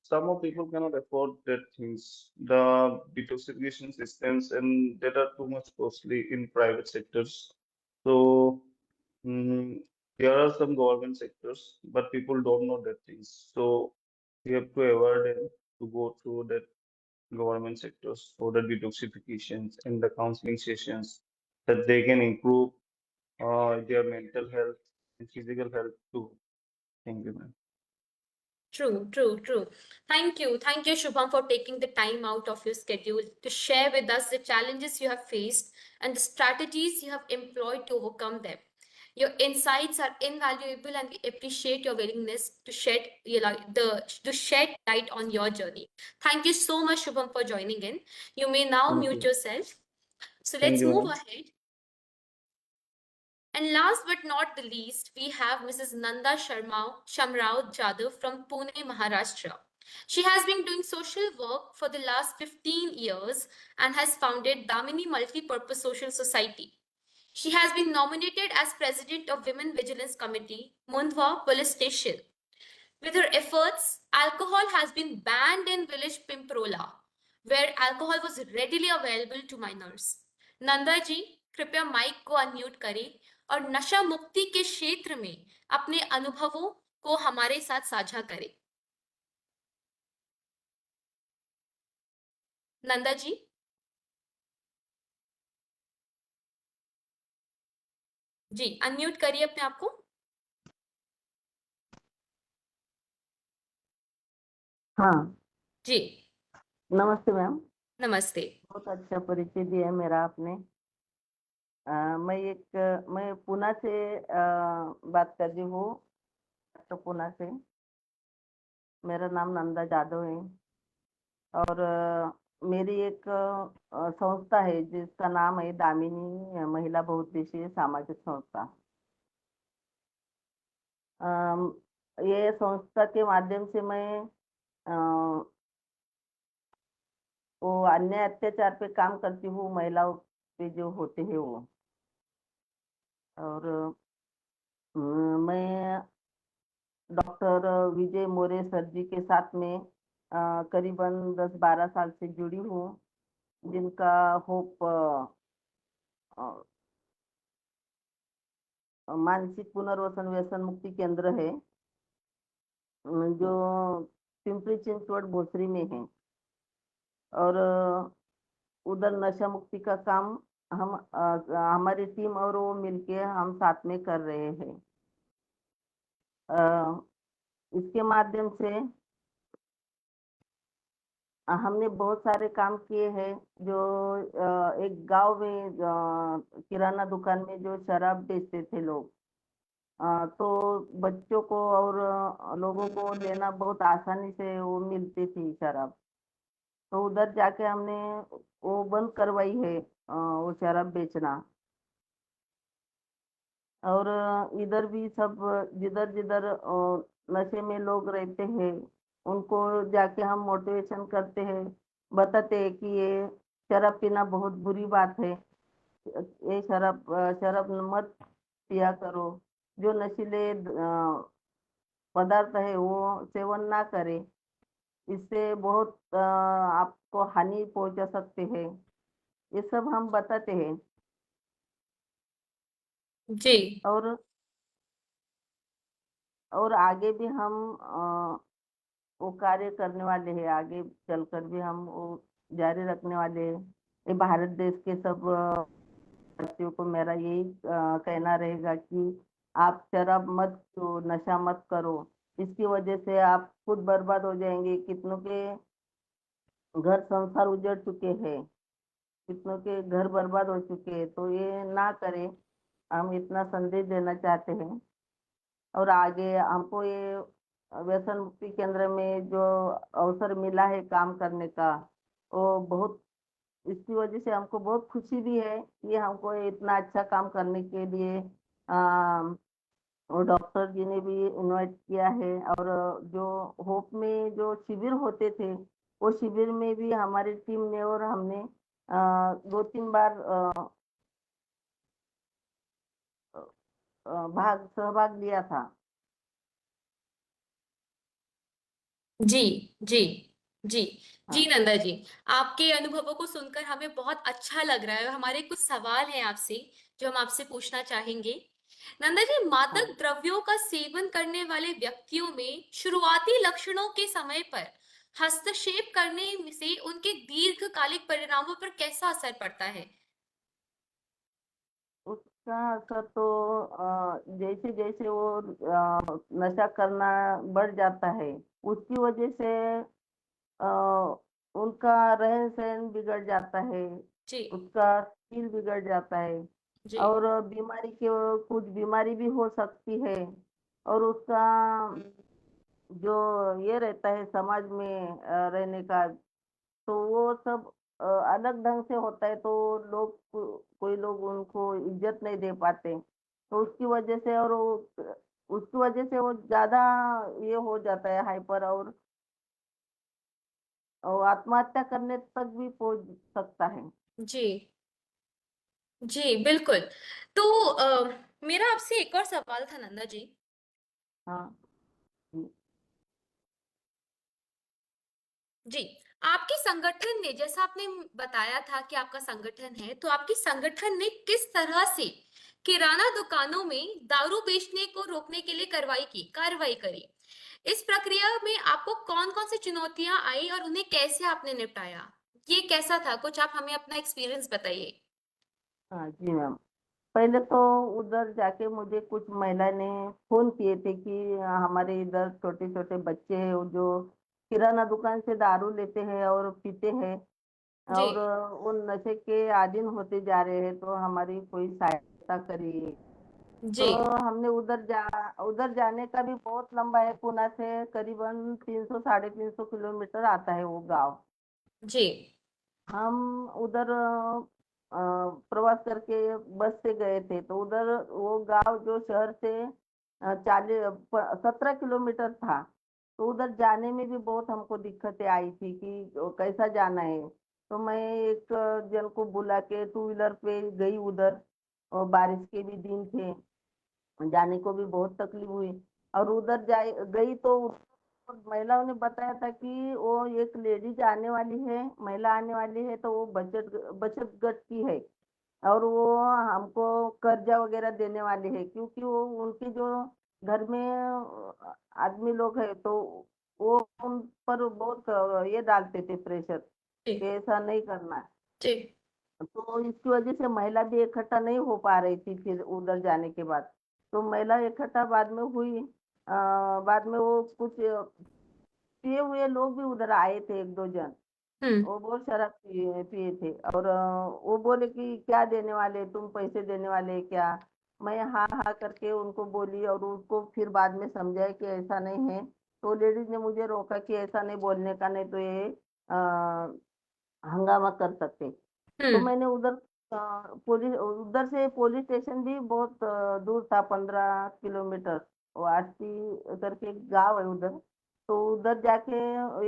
some of people cannot afford that things, the detoxification systems, and that are too much costly in private sectors. So mm, there are some government sectors, but people don't know that things. So we have to aware them to go through that government sectors for the detoxifications and the counseling sessions, that they can improve their mental health and physical health too. Thank you, ma'am. True, true, true. Thank you. Thank you, Shubham, for taking the time out of your schedule to share with us the challenges you have faced and the strategies you have employed to overcome them. Your insights are invaluable, and we appreciate your willingness to shed light on your journey. Thank you so much, Shubham, for joining in. You may now Thank mute you. yourself. So Thank let's you, move ma'am. ahead. And last but not the least, we have Mrs. Nanda Shamrao Jadhav from Pune, Maharashtra. She has been doing social work for the last 15 years and has founded Damini Multi-Purpose Social Society. She has been nominated as President of Women Vigilance Committee, Mundwa Police Station. With her efforts, alcohol has been banned in village Pimprola, where alcohol was readily available to minors. Nanda ji, कृपया mic को unmute करें और नशा मुक्ति के क्षेत्र में अपने अनुभवों को हमारे साथ साझा करें। नंदा जी, जी अनम्यूट करिए अपने आप को। हाँ, जी नमस्ते मैम। नमस्ते। बहुत अच्छा परिचय दिया है मेरा आपने। मैं पूना से बात कर रही हूँ, तो पूना से। मेरा नाम नंदा जादव है और मेरी एक संस्था है जिसका नाम है दामिनी महिला बहुउद्देशीय सामाजिक संस्था। ये संस्था के माध्यम से मैं वो अन्याय अत्याचार पे काम करती हूँ, महिलाओं पे जो होते हैं वो। और मैं डॉक्टर विजय मोरे सर जी के साथ में करीबन 10-12 साल से जुड़ी हूँ, जिनका होप मानसिक पुनर्वसन व्यसन मुक्ति केंद्र है, जो पिंपरी चिंचवड भोसरी में है। और उधर नशा मुक्ति का काम हम हमारी टीम और वो मिलके हम साथ में कर रहे हैं। इसके माध्यम से हमने बहुत सारे काम किए हैं। जो एक गांव में किराना दुकान में जो शराब बेचते थे लोग, तो बच्चों को और लोगों को लेना बहुत आसानी से वो मिलती थी शराब, तो उधर जाके हमने वो बंद करवाई है वो शराब बेचना। और इधर भी सब जिधर जिधर नशे में लोग रहते हैं उनको जाके हम मोटिवेशन करते हैं, बताते हैं कि ये शराब पीना बहुत बुरी बात है, ये शराब मत पिया करो, जो नशीले पदार्थ है वो सेवन ना करे, इससे बहुत आपको हानि पहुंचा सकते हैं, ये सब हम बताते हैं। जी और आगे भी हम वो कार्य करने वाले हैं, आगे चलकर भी हम वो जारी रखने वाले हैं। ये भारत देश के सब देशवासियों को मेरा यही कहना रहेगा कि आप शराब मत पियो, नशा मत करो। इसकी वजह से आप खुद बर्बाद हो जाएंगे। कितनों के घर संसार उजड़ चुके हैं, कितनों के घर बर्बाद हो चुके हैं। तो ये ना करें, हम इतना संदेश देना चाहते हैं। और आगे हमको ये व्यसन मुक्ति केंद्र में जो अवसर मिला है काम करने का, वो बहुत, इसकी वजह से हमको बहुत खुशी भी है कि हमको इतना अच्छा काम करने के लिए और डॉक्टर जी ने भी इनवाइट किया है। और जो होप में जो शिविर होते थे, वो शिविर में भी हमारी टीम ने और हमने 2-3 बार सहभाग लिया था। जी, जी, जी, जी हाँ। नंदा जी, आपके अनुभवों को सुनकर हमें बहुत अच्छा लग रहा है और हमारे कुछ सवाल हैं आपसे जो हम आपसे पूछना चाहेंगे। नंदा जी, हाँ। मादक द्रव्यों का सेवन करने वाले व्यक्तियों में शुरुआती लक्षणों के समय पर हस्तक्षेप करने से उनके दीर्घकालिक परिणामों पर कैसा असर पड़ता है? उसका असर तो जैसे जैसे वो नशा करना बढ़ जाता है, उसकी वजह से अ, उनका रहन सहन बिगड़ जाता है, जी, उसका स्किल बिगड़ जाता है। जी, और कुछ बीमारी भी हो सकती है। और उसका जो ये रहता है समाज में रहने का, तो वो सब अलग ढंग से होता है। तो कोई लोग उनको इज्जत नहीं दे पाते, तो उसकी वजह से, और उसकी वजह से वो ज्यादा ये हो जाता है हाइपर, और आत्महत्या करने तक भी पहुंच सकता है। जी, जी, बिल्कुल। तो मेरा आपसे एक और सवाल था नंदा जी। हाँ जी। जी, आपके संगठन ने, जैसा आपने बताया था कि आपका संगठन है, तो आपके संगठन ने किस तरह से किराना दुकानों में दारू बेचने को रोकने के लिए कार्रवाई करी? इस प्रक्रिया में आपको कौन-कौन सी चुनौतियां आई और उन्हें कैसे आपने निपटाया? ये कैसा था? कुछ आप हमें अपना एक्सपीरियंस बताइए। हाँ जी मैम। पहले तो उधर जाके मुझे कुछ महिला ने फोन किए थे कि हमारे इधर छोटे छोटे बच्चे हैं वो जो किराना दुकान से दारू लेते हैं और पीते हैं, जी, और वो नशे के अधीन होते जा रहे हैं, तो हमारी कोई सहायता करिए। जी, तो हमने उधर जाने का भी बहुत लंबा है, पुणे से करीबन 300-350 किलोमीटर आता है वो गांव। जी, हम उधर प्रवास करके बस से गए थे। तो उधर वो गांव जो शहर से 17 किलोमीटर था। तो उधर जाने में भी बहुत हमको दिक्कतें आई थी कि कैसा जाना है। तो मैं एक जन को बुला के टू व्हीलर पे गई उधर, और बारिश के भी दिन थे, जाने को भी बहुत तकलीफ हुई। और उधर जाए गई तो महिलाओं ने बताया था कि वो एक लेडीज आने वाली है, महिला आने वाली है, तो वो बचत बचत गट की है, और वो हमको कर्जा वगैरह देने वाले है, क्योंकि वो उनके जो घर में आदमी लोग है, तो वो उन पर बहुत ये डालते थे प्रेशर जी, कि ऐसा नहीं करना। जी, तो इसकी वजह से महिला भी इकट्ठा नहीं हो पा रही थी फिर उधर जाने के बाद। तो महिला इकट्ठा बाद में हुई। बाद में वो कुछ पिए हुए लोग भी उधर आए थे, 1-2 जन। हुँ, वो बहुत शराब पिए पिए थे, और वो बोले कि क्या देने वाले, तुम पैसे देने वाले क्या? मैं हाँ हाँ करके उनको बोली, और उनको फिर बाद में समझाया कि ऐसा नहीं है। तो लेडीज ने मुझे रोका कि ऐसा नहीं बोलने का, नहीं तो ये हंगामा कर सकते। हुँ, तो मैंने उधर से पुलिस स्टेशन भी बहुत दूर था, 15 किलोमीटर। वो आरती करके एक गांव है उधर। तो उधर जाके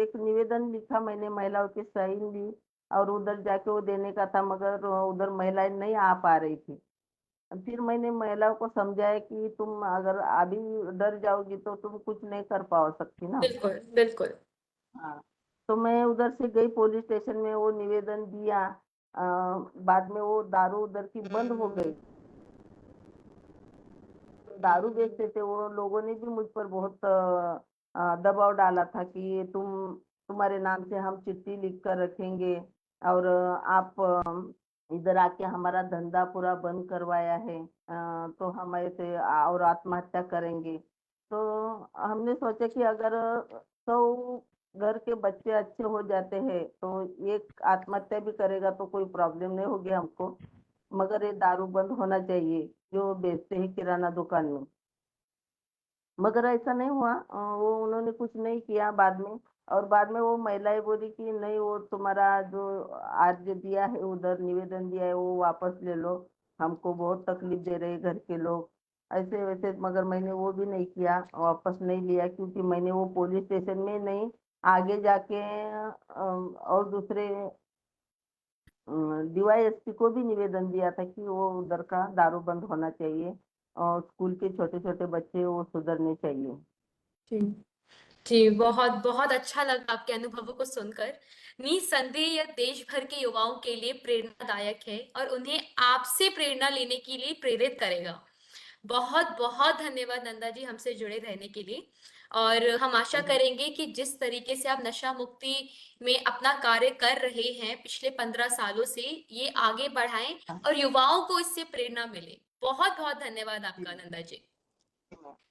एक निवेदन लिखा मैंने, महिलाओं की साइन ली, और उधर जाके वो देने का था, मगर उधर महिलाएं नहीं आ पा रही थी। फिर मैंने महिलाओं को समझाया कि तुम अगर अभी डर जाओगी तो तुम कुछ नहीं कर पाओ सकती ना। बिल्कुल, बिल्कुल। हाँ। तो मैं उधर से गई पुलिस स्टेशन में, वो निवेदन दिया। बाद में वो दारू उधर की बंद हो गई। दारू बेचते थे वो लोगों ने भी मुझ पर बहुत दबाव डाला था कि तुम्हारे नाम से हम चिट्ठी लिख कर रखेंगे, और आप इधर आके हमारा धंधा पूरा बंद करवाया है, तो हम ऐसे और आत्महत्या करेंगे। तो हमने सोचा कि अगर 100 घर के बच्चे अच्छे हो जाते हैं तो एक आत्महत्या भी करेगा तो कोई प्रॉब्लम नहीं होगी हमको, मगर ये दारू बंद होना चाहिए जो बेचते हैं किराना दुकान में। मगर ऐसा नहीं हुआ, वो उन्होंने कुछ नहीं किया बाद में। और बाद में वो महिलाएं बोली कि नहीं, वो तुम्हारा जो आज दिया है उधर निवेदन दिया है वो वापस ले लो, हमको बहुत तकलीफ दे रहे घर के लोग, ऐसे वैसे। मगर मैंने वो भी नहीं किया, वापस नहीं लिया, क्योंकि मैंने वो पुलिस स्टेशन में नहीं, आगे जाके और दूसरे डीवाईएसपी को भी निवेदन दिया था कि वो उधर का दारू बंद होना चाहिए और स्कूल के छोटे छोटे बच्चे वो सुधरने चाहिए। जी जी, बहुत बहुत अच्छा लगा आपके अनुभवों को सुनकर। निसंदेह यह देश भर के युवाओं के लिए प्रेरणादायक है और उन्हें आपसे प्रेरणा लेने के लिए प्रेरित करेगा। बहुत बहुत धन्यवाद नंदा जी हमसे जुड़े रहने के लिए। और हम आशा करेंगे कि जिस तरीके से आप नशा मुक्ति में अपना कार्य कर रहे हैं पिछले 15 सालों से, ये आगे बढ़ाएं और युवाओं को इससे प्रेरणा मिले। बहुत बहुत धन्यवाद आपका नंदा जी।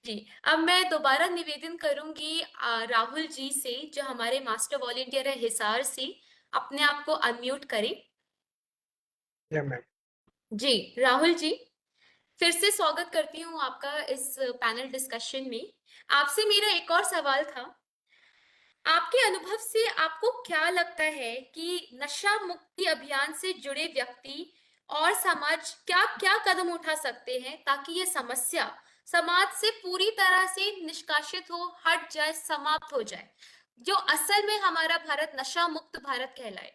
जी, अब मैं दोबारा निवेदन करूंगी राहुल जी से, जो हमारे मास्टर वॉलंटियर है हिसार से। अपने आप को अनम्यूट करें। या मैम। जी राहुल जी, फिर से स्वागत करती हूँ आपका इस पैनल डिस्कशन में। आपसे मेरा एक और सवाल था, आपके अनुभव से आपको क्या लगता है कि नशा मुक्ति अभियान से जुड़े व्यक्ति और समाज क्या क्या कदम उठा सकते हैं ताकि ये समस्या समाज से पूरी तरह से निष्कासित हो, हट जाए, समाप्त हो जाए, जो असल में हमारा भारत नशा मुक्त भारत कहलाए।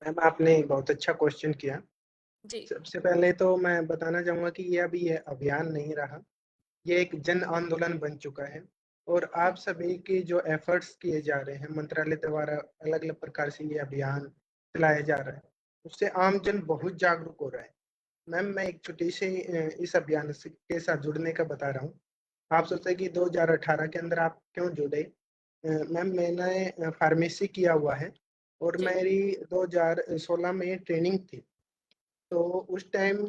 मैम, आपने बहुत अच्छा क्वेश्चन किया। जी सबसे पहले तो मैं बताना चाहूंगा कि ये अभी ये अभियान नहीं रहा, ये एक जन आंदोलन बन चुका है। और आप सभी के जो एफर्ट्स किए जा रहे हैं मंत्रालय द्वारा, अलग अलग प्रकार से ये अभियान चलाया जा रहा है, उससे आम जन बहुत जागरूक हो रहा है। मैम, मैं एक छोटी सी इस अभियान के साथ जुड़ने का बता रहा हूँ। आप सोचते हैं कि 2018 के अंदर आप क्यों जुड़े। मैम, मैंने फार्मेसी किया हुआ है और जी मेरी 2016 में ट्रेनिंग थी। तो उस टाइम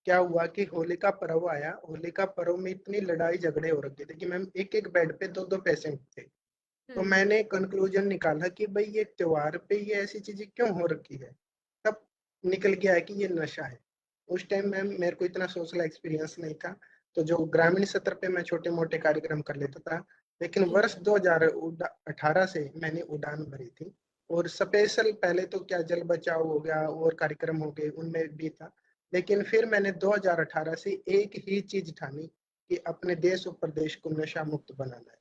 क्या हुआ कि होली का पर्व आया। होली का पर्व में इतनी लड़ाई झगड़े हो रखे थे कि मैम एक एक बेड पे दो दो पेशेंट थे। तो मैंने कंक्लूजन निकाला कि भाई ये त्योहार पे ये ऐसी चीजें क्यों हो रखी है। तब निकल गया है कि ये नशा है। उस टाइम मैम मेरे को इतना सोशल एक्सपीरियंस नहीं था, तो जो ग्रामीण स्तर पे मैं छोटे मोटे कार्यक्रम कर लेता था। लेकिन वर्ष 2018 से मैंने उड़ान भरी थी। और स्पेशल पहले तो क्या जल बचाओ हो गया और कार्यक्रम हो गए, उनमें भी था। लेकिन फिर मैंने 2018 से एक ही चीज ठानी कि अपने देश और प्रदेश को नशा मुक्त बनाना है।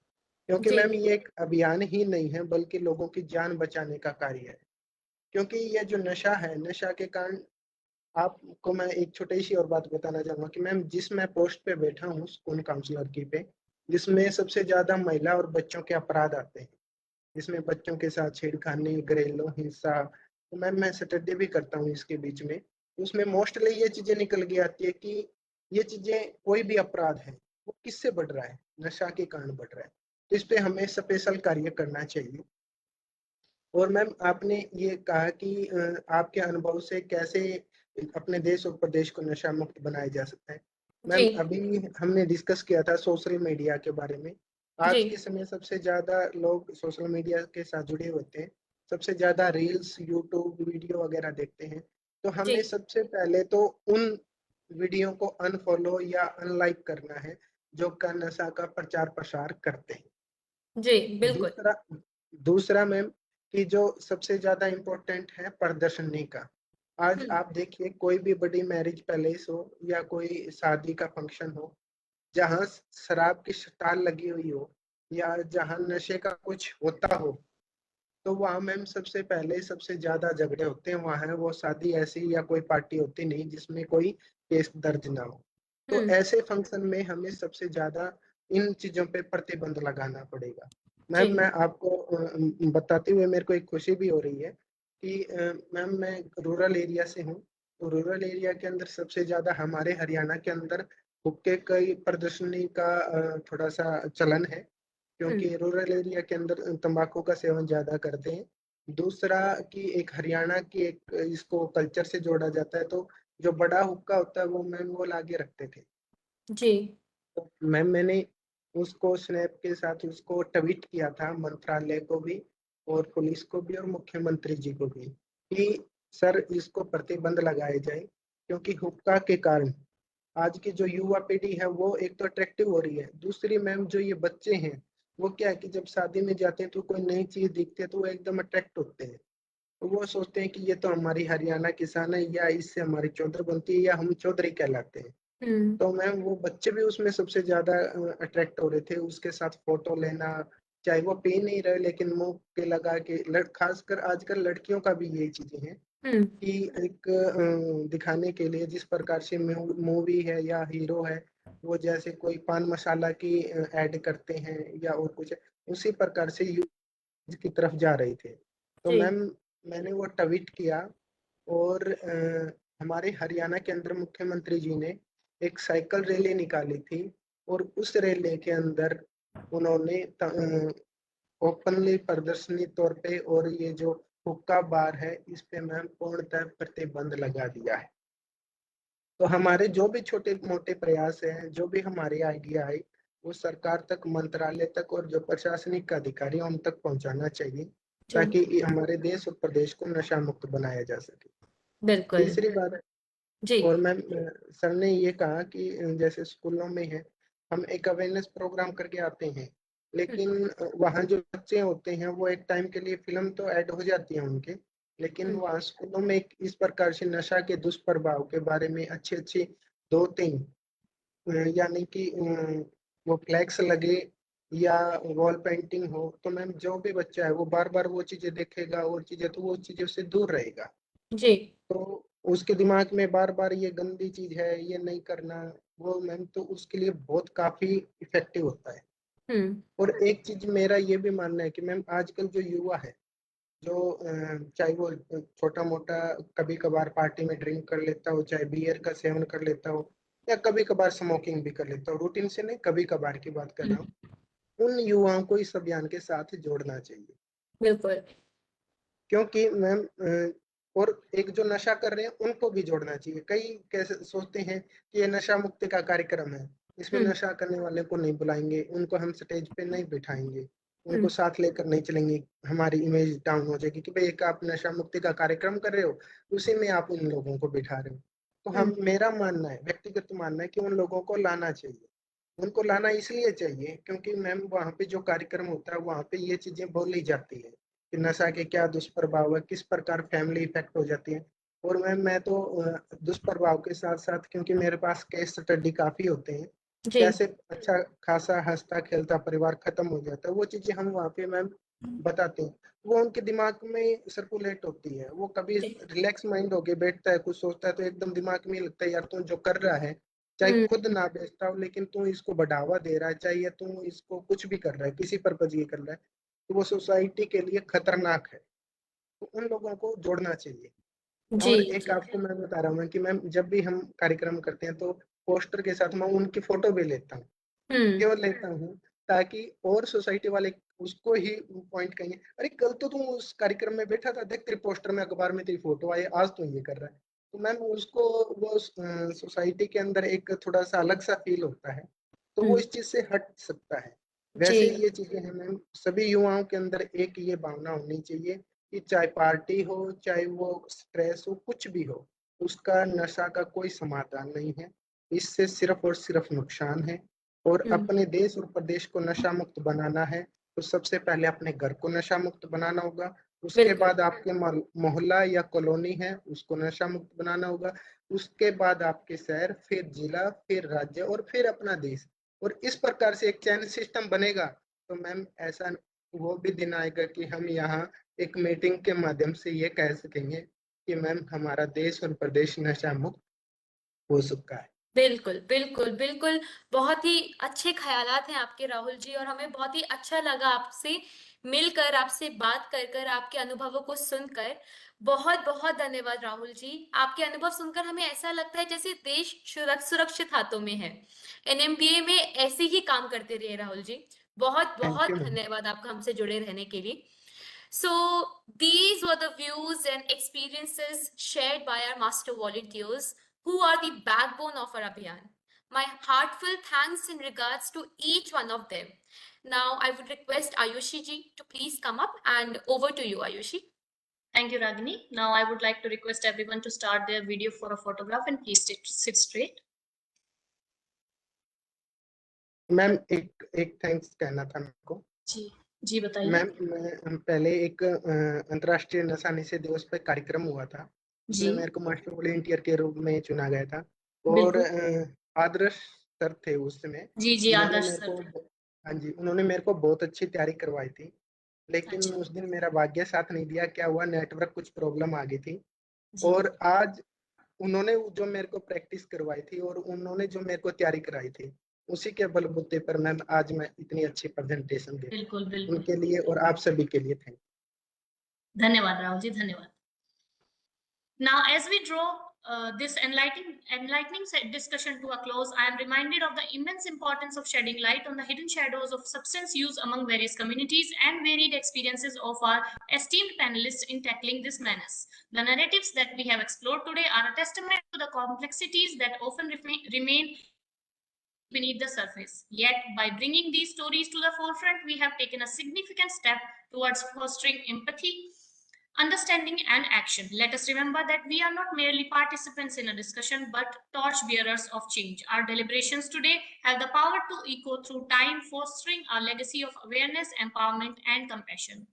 क्योंकि जी मैम ये एक अभियान ही नहीं है बल्कि लोगों की जान बचाने का कार्य है। क्योंकि ये जो नशा है, नशा के कारण आपको मैं एक छोटी सी और बात बताना चाहूंगा कि मैम जिस मैं पोस्ट पे बैठा हूँ स्कूल काउंसलर की पे, जिसमें सबसे ज्यादा महिला और बच्चों के अपराध आते हैं, जिसमें बच्चों के साथ छेड़खानी, घरेलू हिंसा, तो मैम मैं स्टडी भी करता हूँ इसके बीच में। उसमें मोस्टली ये चीजें निकल के आती है कि ये चीजें कोई भी अपराध है वो किससे बढ़ रहा है, नशा के कारण बढ़ रहा है। तो इस पे हमें स्पेशल कार्य करना चाहिए। और मैम आपने ये कहा कि आपके अनुभव से कैसे अपने देश और प्रदेश को नशा मुक्त बनाया जा सकता है। जी मैम, अभी हमने डिस्कस किया था सोशल मीडिया के बारे में। जी आज के समय सबसे ज्यादा लोग सोशल मीडिया के साथ जुड़े होते हैं, सबसे ज्यादा रील्स, यूट्यूब वीडियो वगैरह देखते हैं। तो जी हमें सबसे पहले तो उन वीडियो को अनफॉलो या अनलाइक करना है जो का नशा का प्रचार प्रसार करते हैं। जी बिल्कुल। दूसरा दूसरा मैम कि जो सबसे ज्यादा इम्पोर्टेंट है प्रदर्शनी का। आज आप देखिए कोई भी बड़ी मैरिज पैलेस हो या कोई शादी का फंक्शन हो, जहाँ शराब की स्टॉल लगी हुई हो या जहाँ नशे का कुछ होता हो, तो वहाँ मैम सबसे पहले सबसे ज्यादा झगड़े होते हैं। वहाँ वो शादी ऐसी या कोई पार्टी होती नहीं जिसमें कोई केस दर्ज ना हो। तो ऐसे फंक्शन में हमें सबसे ज्यादा इन चीजों पे प्रतिबंध लगाना पड़ेगा। जी मैम, मैं आपको बताते हुए मेरे को एक खुशी भी हो रही है कि मैम मैं रूरल एरिया से हूँ। तो रूरल एरिया के अंदर सबसे ज्यादा हमारे हरियाणा के अंदर हुक्के की प्रदर्शनी का थोड़ा सा चलन है। क्योंकि रूरल एरिया के अंदर तंबाकू का सेवन ज्यादा करते हैं। दूसरा कि एक हरियाणा की एक इसको कल्चर से जोड़ा जाता है, तो जो बड़ा हुक्का होता है वो मैम वो लाके रखते थे। जी। तो मैम मैंने उसको स्नैप के साथ उसको ट्वीट किया था मंत्रालय को भी और पुलिस को भी और मुख्यमंत्री जी को भी कि सर इसको प्रतिबंध लगाए जाए, क्योंकि हुक्का के कारण आज की जो युवा पीढ़ी है वो एक तो अट्रैक्टिव हो रही है, दूसरी मैम जो ये बच्चे हैं वो क्या है कि जब शादी में जाते हैं तो कोई नई चीज दिखती है तो वो एकदम अट्रैक्ट होते हैं। तो वो सोचते हैं कि ये तो हमारी हरियाणा किसान है या इससे हमारी चौधर बनती है या हम चौधरी कहलाते हैं। तो मैम वो बच्चे भी उसमें सबसे ज्यादा अट्रैक्ट हो रहे थे, उसके साथ फोटो लेना, चाहे वो पी नहीं रहे लेकिन मुंह पे लगा के खासकर आजकल लड़कियों का भी यही चीजें हैं कि एक दिखाने के लिए जिस प्रकार से मूवी है या हीरो है वो जैसे कोई पान मसाला की ऐड करते हैं या और कुछ, उसी प्रकार से यूथ की तरफ जा रहे थे। तो जी। मैम मैंने वो ट्वीट किया और हमारे हरियाणा के अंदर मुख्यमंत्री जी ने एक साइकिल रैली निकाली थी और उस रैली के अंदर उन्होंने ओपनली प्रदर्शनी तौर पे और ये जो हुक्का बार है इस पे मैम पूर्णतः प्रतिबंध लगा दिया है। तो हमारे जो भी छोटे मोटे प्रयास हैं, जो भी हमारे आइडिया है वो सरकार तक, मंत्रालय तक और जो प्रशासनिक अधिकारी हैं उन तक पहुंचाना चाहिए जी। ताकि ये हमारे देश और प्रदेश को नशा मुक्त बनाया जा सके। बिल्कुल। तीसरी बात जी। और मैम सर ने ये कहा कि जैसे स्कूलों में है हम एक अवेयरनेस प्रोग्राम करके आते हैं, लेकिन वहाँ जो बच्चे होते हैं वो एक टाइम के लिए फिल्म तो ऐड हो जाती है उनके, लेकिन वहाँ स्कूलों में एक इस प्रकार से नशा के दुष्प्रभाव के बारे में अच्छी अच्छी 2-3 यानी कि वो फ्लैक्स लगे या वॉल पेंटिंग हो, तो मैम जो भी बच्चा है वो बार बार वो चीजें देखेगा और चीजें तो वो चीजों से दूर रहेगा। जी। तो उसके दिमाग में बार बार ये गंदी चीज है ये नहीं करना, वो मैम तो उसके लिए बहुत काफी इफेक्टिव होता है। और एक चीज मेरा ये भी मानना है कि मैम आजकल जो युवा है जो चाहे वो छोटा मोटा कभी कभार पार्टी में ड्रिंक कर लेता हो, चाहे बियर का सेवन कर लेता हो या कभी कभार स्मोकिंग भी कर लेता हो, रूटीन से नहीं कभी कभार की बात कर रहा हूँ, उन युवाओं को इस अभियान के साथ जोड़ना चाहिए। बिल्कुल। क्योंकि मैम और एक जो नशा कर रहे हैं उनको भी जोड़ना चाहिए। कई कैसे सोचते हैं कि ये नशा मुक्ति का कार्यक्रम है, इसमें नशा करने वाले को नहीं बुलाएंगे, उनको हम स्टेज पे नहीं बिठाएंगे, उनको साथ लेकर नहीं चलेंगे, हमारी इमेज डाउन हो जाएगी कि भाई एक आप नशा मुक्ति का कार्यक्रम कर रहे हो उसी में आप इन लोगों को बिठा रहे हो। तो हम मेरा मानना है, व्यक्तिगत मानना है कि उन लोगों को लाना चाहिए। उनको लाना इसलिए चाहिए क्योंकि मैम वहाँ पे जो कार्यक्रम होता है वहाँ पे ये चीजें बोली जाती है कि नशा के क्या दुष्प्रभाव है, किस प्रकार फैमिली इफेक्ट हो जाती है। और मैं तो दुष्प्रभाव के साथ साथ, क्योंकि मेरे पास केस स्टडी काफी होते हैं, जी। कैसे अच्छा खासा हंसता खेलता परिवार खत्म हो जाता है, वो चीजें हम वहाँ पे मैम बताते हैं, वो उनके दिमाग में सर्कुलेट होती है, वो कभी रिलैक्स माइंड होके बैठता है कुछ सोचता है तो एकदम दिमाग में लगता है यार तू जो कर रहा है चाहे खुद ना बेचता हो लेकिन तू इसको बढ़ावा दे रहा है, चाहे तू इसको कुछ भी कर रहा है, किसी पर्पज ये कर रहा है, तो वो सोसाइटी के लिए खतरनाक है। तो उन लोगों को जोड़ना चाहिए। जी। और एक आपको मैं बता रहा हूँ कि मैम जब भी हम कार्यक्रम करते हैं तो पोस्टर के साथ मैं उनकी फोटो भी लेता हूँ। क्यों लेता हूँ? ताकि और सोसाइटी वाले उसको ही पॉइंट करेंगे, अरे कल तो तुम उस कार्यक्रम में बैठा था, देख तेरे पोस्टर में अखबार में तेरी फोटो आई, आज तो ये कर रहा है। तो मैम उसको वो सोसाइटी के अंदर एक थोड़ा सा अलग सा फील होता है, तो वो इस चीज से हट सकता है। वैसे जी। ये चीजें हैं मैम, सभी युवाओं के अंदर एक ये भावना होनी चाहिए कि चाहे पार्टी हो चाहे वो स्ट्रेस हो कुछ भी हो, उसका नशा का कोई समाधान नहीं है, इससे सिर्फ और सिर्फ नुकसान है। और अपने देश और प्रदेश को नशा मुक्त बनाना है तो सबसे पहले अपने घर को नशा मुक्त बनाना होगा, उसके बिल्कुल। बाद आपके मोहल्ला या कॉलोनी है उसको नशा मुक्त बनाना होगा, उसके बाद आपके शहर, फिर जिला, फिर राज्य और फिर अपना देश। और इस प्रकार से एक चैन सिस्टम बनेगा तो मैम ऐसा वो भी दिन आएगा कि हम यहाँ एक मीटिंग के माध्यम से ये कह सकेंगे कि मैम हमारा देश और प्रदेश नशा मुक्त हो चुका है। बिल्कुल, बिल्कुल, बिल्कुल। बहुत ही अच्छे ख़यालात हैं आपके राहुल जी, और हमें बहुत ही अच्छा लगा आपसे मिलकर, आपसे बात कर आपके अनुभवों को सुनकर। बहुत-बहुत धन्यवाद राहुल जी। आपके अनुभव सुनकर हमें ऐसा लगता है जैसे देश सुरक्षित हाथों में है। एनएमडीए में ऐसे ही काम करते रहिए राहुल जी। थैंक बहुत-बहुत यू मैम। धन्यवाद आपका हमसे जुड़े रहने के लिए। So these were the views and experiences shared by our master volunteers, who are the backbone of our Abhiyan. My heartfelt thanks in regards to each one of them. Now I would request Ayushi ji to please come up, and over to you, Ayushi. Thank you, Ragini. Now I would like to request everyone to start their video for a photograph and please sit straight. Ma'am एक thanks कहना था मेरे को। जी बताइए। Ma'am पहले एक अंतर्राष्ट्रीय नशा निषेध दिवस पे कार्यक्रम हुआ था, जिसमें मेरे को मास्टर वॉलंटियर के रूप में चुना गया था और आदर्श सर थे उसमें। जी आदर्श सर। हाँ जी, उन्होंने मेरे को बहुत अच्छी तैयारी करवाई थी, लेकिन अच्छा। उस दिन मेरा भाग्य साथ नहीं दिया। क्या हुआ, नेटवर्क कुछ प्रॉब्लम आ गई थी और आज उन्होंने जो मेरे को प्रैक्टिस करवाई थी और उन्होंने जो मेरे को तैयारी कराई थी, उसी के बलबूते पर मैम आज मैं इतनी अच्छी प्रेजेंटेशन दे। बिल्कुल उनके लिए और आप सभी के लिए थैंक यू। धन्यवाद राहुल जी, धन्यवाद। Now as we draw this enlightening discussion to a close, I am reminded of the immense importance of shedding light on the hidden shadows of substance use among various communities and varied experiences of our esteemed panelists in tackling this menace. The narratives that we have explored today are a testament to the complexities that often remain beneath the surface. Yet, by bringing these stories to the forefront, we have taken a significant step towards fostering empathy, understanding, and action. Let us remember that we are not merely participants in a discussion, but torchbearers of change. Our deliberations today have the power to echo through time, fostering a legacy of awareness, empowerment, and compassion.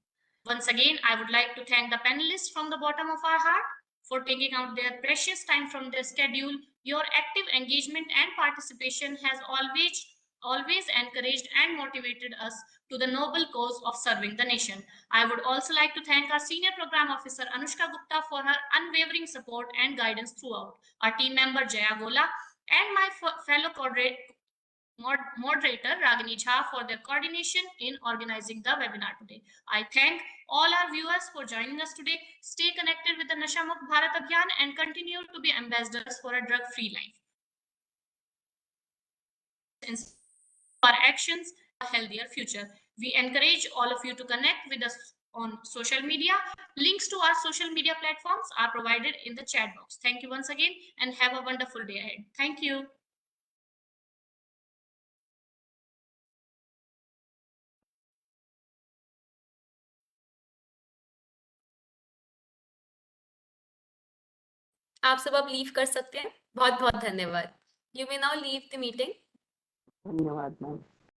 Once again, I would like to thank the panelists from the bottom of our heart for taking out their precious time from their schedule. Your active engagement and participation has always encouraged and motivated us to the noble cause of serving the nation. I would also like to thank our Senior Program Officer Anushka Gupta for her unwavering support and guidance throughout, our team member Jaya Gola, and my fellow moderator Ragini Jha for their coordination in organizing the webinar today. I thank all our viewers for joining us today. Stay connected with the Nasha Mukt Bharat Abhiyan and continue to be ambassadors for a drug-free life. Our actions, a healthier future. We encourage all of you to connect with us on social media. Links to our social media platforms are provided in the chat box. Thank you once again and have a wonderful day ahead. Thank you. आप सब अब leave कर सकते हैं। बहुत बहुत धन्यवाद। You may now leave the meeting. धन्यवाद मैम।